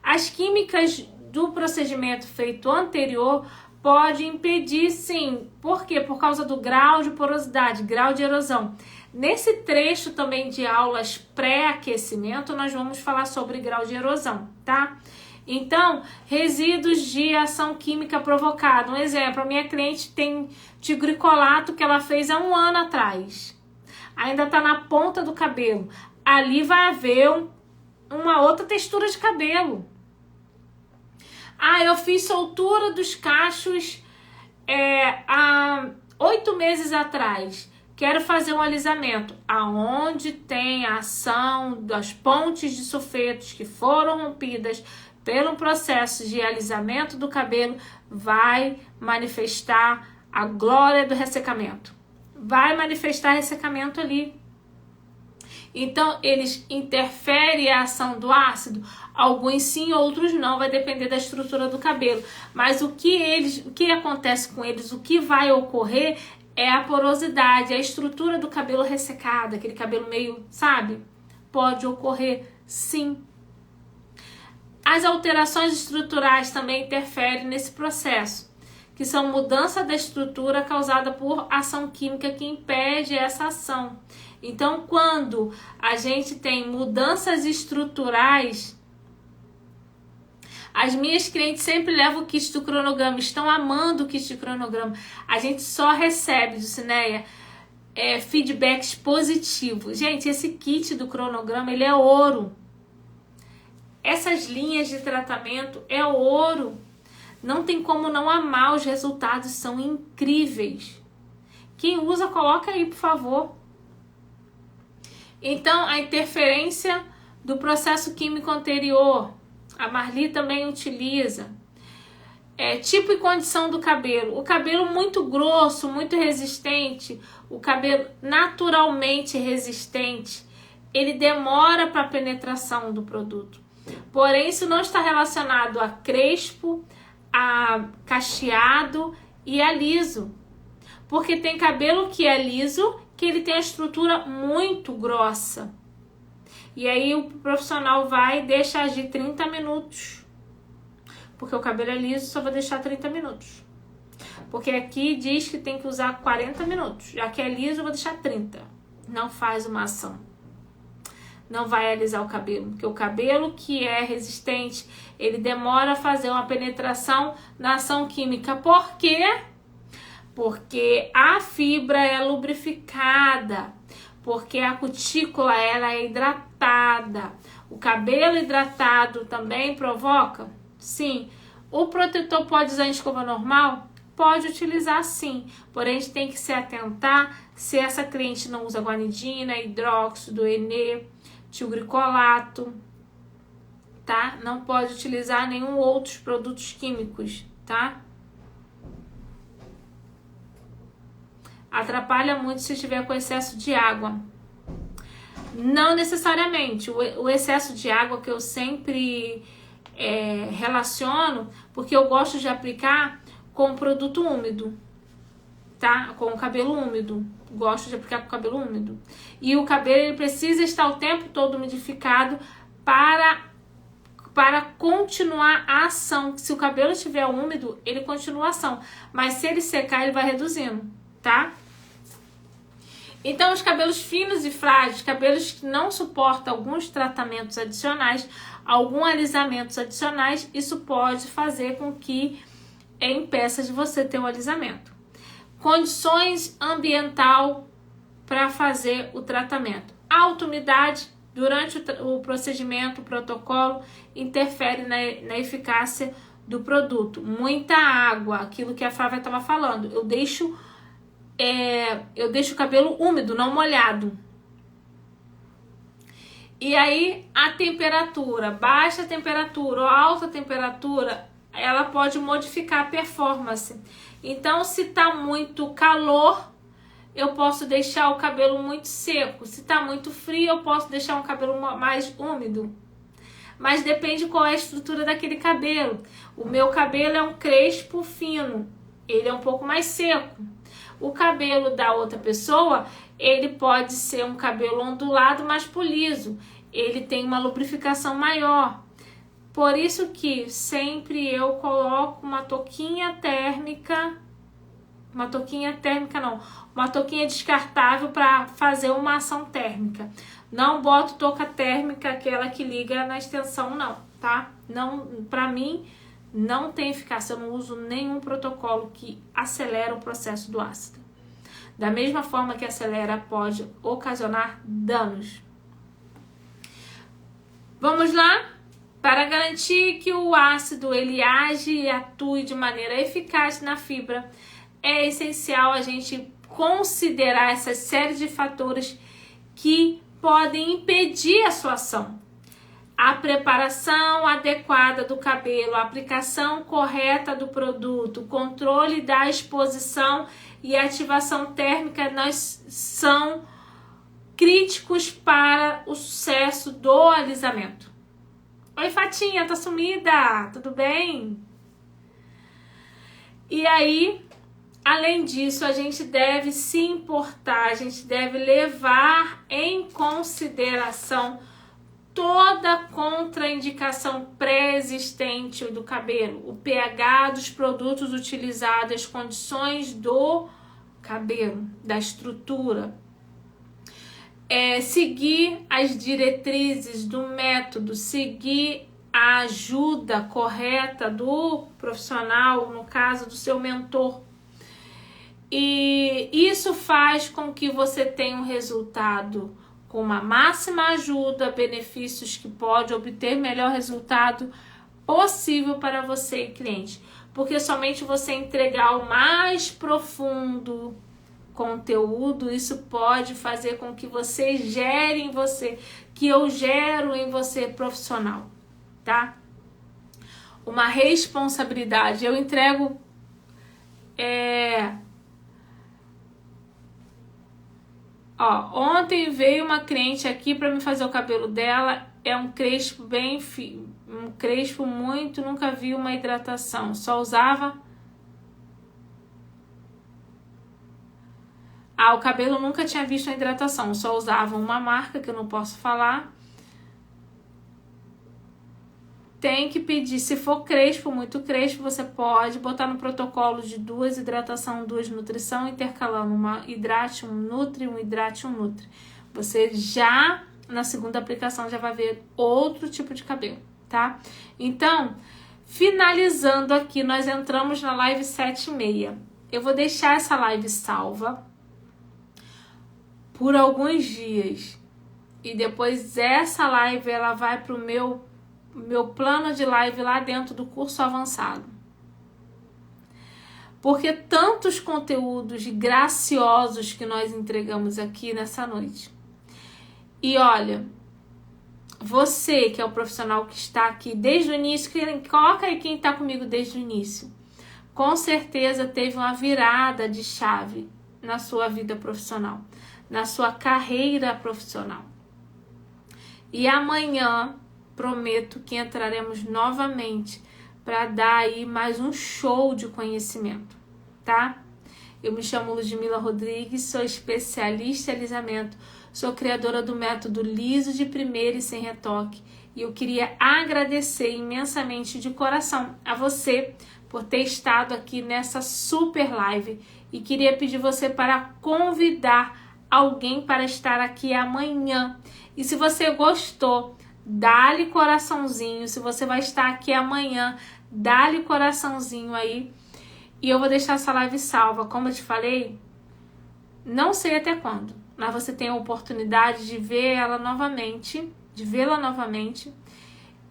As químicas do procedimento feito anterior pode impedir, sim. Por quê? Por causa do grau de porosidade, grau de erosão. Nesse trecho também de aulas pré-aquecimento, nós vamos falar sobre grau de erosão, tá? Então, resíduos de ação química provocada. Um exemplo, a minha cliente tem tiglicolato que ela fez há 1 ano atrás. Ainda tá na ponta do cabelo. Ali vai haver uma outra textura de cabelo. Eu fiz soltura dos cachos há 8 meses atrás. Quero fazer um alisamento. Aonde tem a ação das pontes de sulfetos que foram rompidas pelo processo de alisamento do cabelo, vai manifestar a glória do ressecamento. Vai manifestar ressecamento ali. Então, eles interferem a ação do ácido? Alguns sim, outros não, vai depender da estrutura do cabelo. Mas o que acontece com eles, o que vai ocorrer é a porosidade, a estrutura do cabelo ressecada, aquele cabelo meio, sabe? Pode ocorrer sim. As alterações estruturais também interferem nesse processo, que são mudança da estrutura causada por ação química que impede essa ação. Então, quando a gente tem mudanças estruturais, as minhas clientes sempre levam o kit do cronograma, estão amando o kit do cronograma. A gente só recebe, Dulcineia, feedbacks positivos. Gente, esse kit do cronograma, ele é ouro. Essas linhas de tratamento é ouro. Não tem como não amar, os resultados são incríveis. Quem usa, coloca aí, por favor. Então, a interferência do processo químico anterior, a Marli também utiliza. tipo e condição do cabelo. O cabelo muito grosso, muito resistente, o cabelo naturalmente resistente, ele demora para a penetração do produto. Porém, isso não está relacionado a crespo, a cacheado e a liso. Porque tem cabelo que é liso, que ele tem a estrutura muito grossa. E aí o profissional vai e deixa agir 30 minutos. Porque o cabelo é liso, só vou deixar 30 minutos. Porque aqui diz que tem que usar 40 minutos. Já que é liso, eu vou deixar 30. Não faz uma ação. Não vai alisar o cabelo. Porque o cabelo que é resistente, ele demora a fazer uma penetração na ação química. Por quê? Porque a fibra é lubrificada. Porque a cutícula ela é hidratada. O cabelo hidratado também provoca? Sim. O protetor pode usar em escova normal? Pode utilizar sim, porém a gente tem que se atentar se essa cliente não usa guanidina, hidróxido, enê, tilgricolato, tá? Não pode utilizar nenhum outros produtos químicos, tá? Atrapalha muito se estiver com excesso de água. Não necessariamente, o excesso de água que eu sempre relaciono, porque eu gosto de aplicar com produto úmido, tá? Com o cabelo úmido. Gosto de aplicar com o cabelo úmido. E o cabelo ele precisa estar o tempo todo umidificado para continuar a ação. Se o cabelo estiver úmido, ele continua a ação. Mas se ele secar, ele vai reduzindo, tá? Então, os cabelos finos e frágeis, cabelos que não suportam alguns tratamentos adicionais, alguns alisamentos adicionais, isso pode fazer com que impeça de você ter um alisamento. Condições ambiental para fazer o tratamento. Alta umidade durante o procedimento, o protocolo, interfere na eficácia do produto. Muita água, aquilo que a Flávia estava falando. Eu deixo o cabelo úmido, não molhado. E aí a temperatura, baixa temperatura ou alta temperatura, ela pode modificar a performance. Então, se tá muito calor, eu posso deixar o cabelo muito seco. Se tá muito frio, eu posso deixar um cabelo mais úmido. Mas depende qual é a estrutura daquele cabelo. O meu cabelo é um crespo fino, ele é um pouco mais seco. O cabelo da outra pessoa, ele pode ser um cabelo ondulado, mais liso. Ele tem uma lubrificação maior. Por isso que sempre eu coloco uma touquinha térmica, uma touquinha descartável para fazer uma ação térmica. Não boto touca térmica, aquela que liga na extensão não, tá? Não, para mim não tem eficácia, eu não uso nenhum protocolo que acelera o processo do ácido. Da mesma forma que acelera, pode ocasionar danos. Vamos lá? Para garantir que o ácido ele age e atue de maneira eficaz na fibra, é essencial a gente considerar essa série de fatores que podem impedir a sua ação. A preparação adequada do cabelo, a aplicação correta do produto, o controle da exposição e ativação térmica são críticos para o sucesso do alisamento. Oi, Fatinha, tá sumida? Tudo bem? E aí, além disso, a gente deve se importar, a gente deve levar em consideração toda a contraindicação pré-existente do cabelo, o pH dos produtos utilizados, as condições do cabelo, da estrutura. Seguir as diretrizes do método, seguir a ajuda correta do profissional, no caso do seu mentor. E isso faz com que você tenha um resultado com uma máxima ajuda, benefícios que pode obter melhor resultado possível para você e cliente. Porque somente você entregar o mais profundo conteúdo, isso pode fazer com que você gere em você, que eu gero em você profissional, tá? uma responsabilidade. Eu entrego ontem veio uma cliente aqui para me fazer o cabelo dela. É um crespo bem um crespo muito, nunca vi uma hidratação. Só usava o cabelo nunca tinha visto uma hidratação. Só usava uma marca que eu não posso falar. Tem que pedir, se for crespo, muito crespo, você pode botar no protocolo de 2 hidratação, 2 nutrição, intercalando uma hidrate, um nutri, um hidrate, um nutri. Você já, na segunda aplicação, já vai ver outro tipo de cabelo, tá? Então, finalizando aqui, nós entramos na live 7h30. Eu vou deixar essa live salva por alguns dias. E depois essa live, ela vai pro meu plano de live lá dentro do curso avançado. Porque tantos conteúdos graciosos que nós entregamos aqui nessa noite. E olha, você que é o profissional que está aqui desde o início, coloca aí quem está comigo desde o início. Com certeza teve uma virada de chave na sua vida profissional, na sua carreira profissional. E amanhã prometo que entraremos novamente para dar aí mais um show de conhecimento, tá? Eu me chamo Ludmila Rodrigues, sou especialista em alisamento, sou criadora do método liso de primeira e sem retoque. E eu queria agradecer imensamente de coração a você por ter estado aqui nessa super live. E queria pedir você para convidar alguém para estar aqui amanhã. E se você gostou, dá-lhe coraçãozinho. Se você vai estar aqui amanhã, dá-lhe coraçãozinho aí. E eu vou deixar essa live salva. Como eu te falei, não sei até quando, mas você tem a oportunidade de ver ela novamente, de vê-la novamente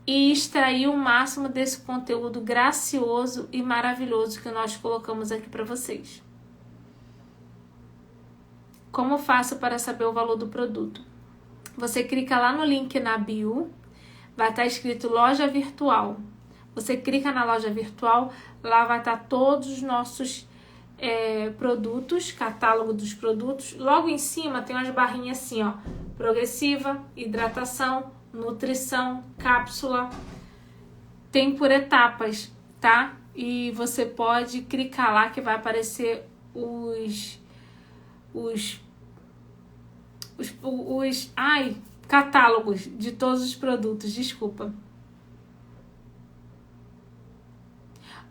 e extrair o máximo desse conteúdo gracioso e maravilhoso que nós colocamos aqui para vocês. Como faço para saber o valor do produto? Você clica lá no link na bio, vai estar escrito loja virtual. Você clica na loja virtual, lá vai estar todos os nossos produtos, catálogo dos produtos. Logo em cima tem umas barrinhas assim, ó, progressiva, hidratação, nutrição, cápsula. Tem por etapas, tá? E você pode clicar lá que vai aparecer os catálogos de todos os produtos, desculpa.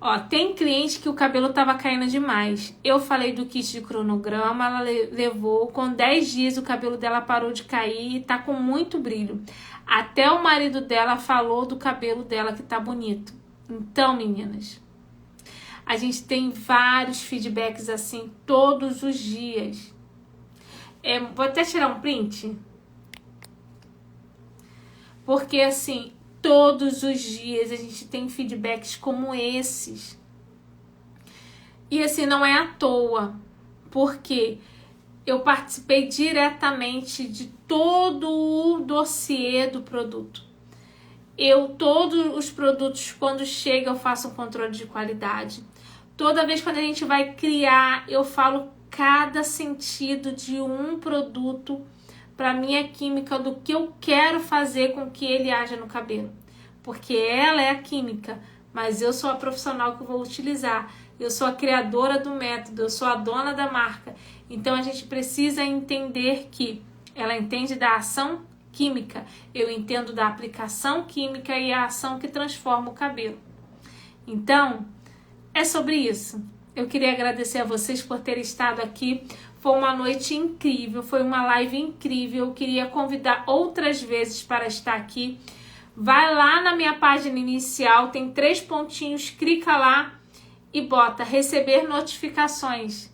Ó, tem cliente que o cabelo tava caindo demais. Eu falei do kit de cronograma, ela levou, com 10 dias o cabelo dela parou de cair e tá com muito brilho. Até o marido dela falou do cabelo dela que tá bonito. Então, meninas, a gente tem vários feedbacks assim todos os dias. Vou até tirar um print. Porque assim, todos os dias a gente tem feedbacks como esses. E assim, não é à toa. Porque eu participei diretamente de todo o dossiê do produto. Todos os produtos, quando chega, eu faço um controle de qualidade. Toda vez quando a gente vai criar, eu falo cada sentido de um produto para minha química, do que eu quero fazer com que ele haja no cabelo. Porque ela é a química, mas eu sou a profissional que vou utilizar. Eu sou a criadora do método, eu sou a dona da marca. Então a gente precisa entender que ela entende da ação química, eu entendo da aplicação química e a ação que transforma o cabelo. Então, é sobre isso. Eu queria agradecer a vocês por terem estado aqui. Foi uma noite incrível, foi uma live incrível. Eu queria convidar outras vezes para estar aqui. Vai lá na minha página inicial, tem 3 pontinhos, clica lá e bota receber notificações.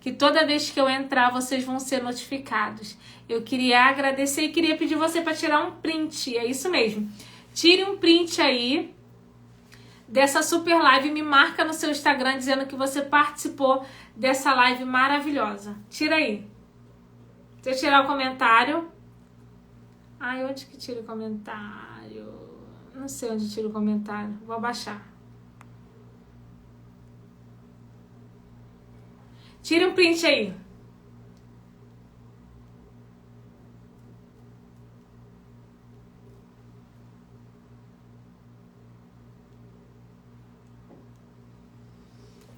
Que toda vez que eu entrar, vocês vão ser notificados. Eu queria agradecer e queria pedir você para tirar um print, é isso mesmo. Tire um print aí dessa super live, me marca no seu Instagram dizendo que você participou dessa live maravilhosa. Tira aí. Se eu tirar o comentário... Ai, onde que tira o comentário? Não sei onde tira o comentário. Vou abaixar. Tira um print aí.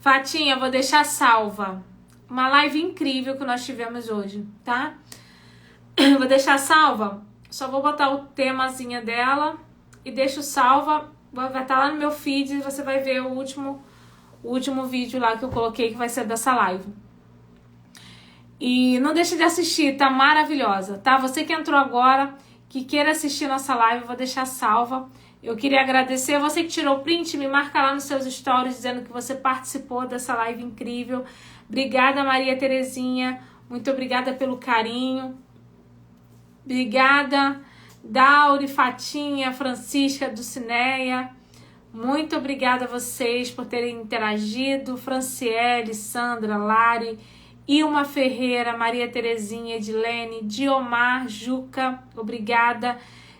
Fatinha, vou deixar salva. Uma live incrível que nós tivemos hoje, tá? Vou deixar salva. Só vou botar o temazinho dela e deixo salva. Vai estar lá no meu feed e você vai ver o último vídeo lá que eu coloquei, que vai ser dessa live. E não deixe de assistir, tá maravilhosa, tá? Você que entrou agora, que queira assistir nossa live, eu vou deixar salva. Eu queria agradecer você que tirou o print, me marca lá nos seus stories dizendo que você participou dessa live incrível. Obrigada, Maria Terezinha. Muito obrigada pelo carinho. Obrigada, Dauri, Fatinha, Francisca, Dulcineia. Muito obrigada a vocês por terem interagido. Franciele, Sandra, Lari, Ilma Ferreira, Maria Terezinha, Edilene, Diomar, Juca, obrigada.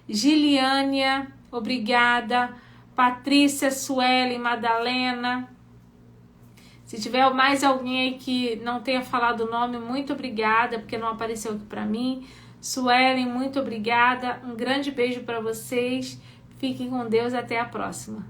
Giliânia, obrigada. Patrícia, Suelen, Madalena. Se tiver mais alguém aí que não tenha falado o nome, muito obrigada, porque não apareceu aqui para mim. Suelen, muito obrigada. Um grande beijo para vocês. Fiquem com Deus. Até a próxima.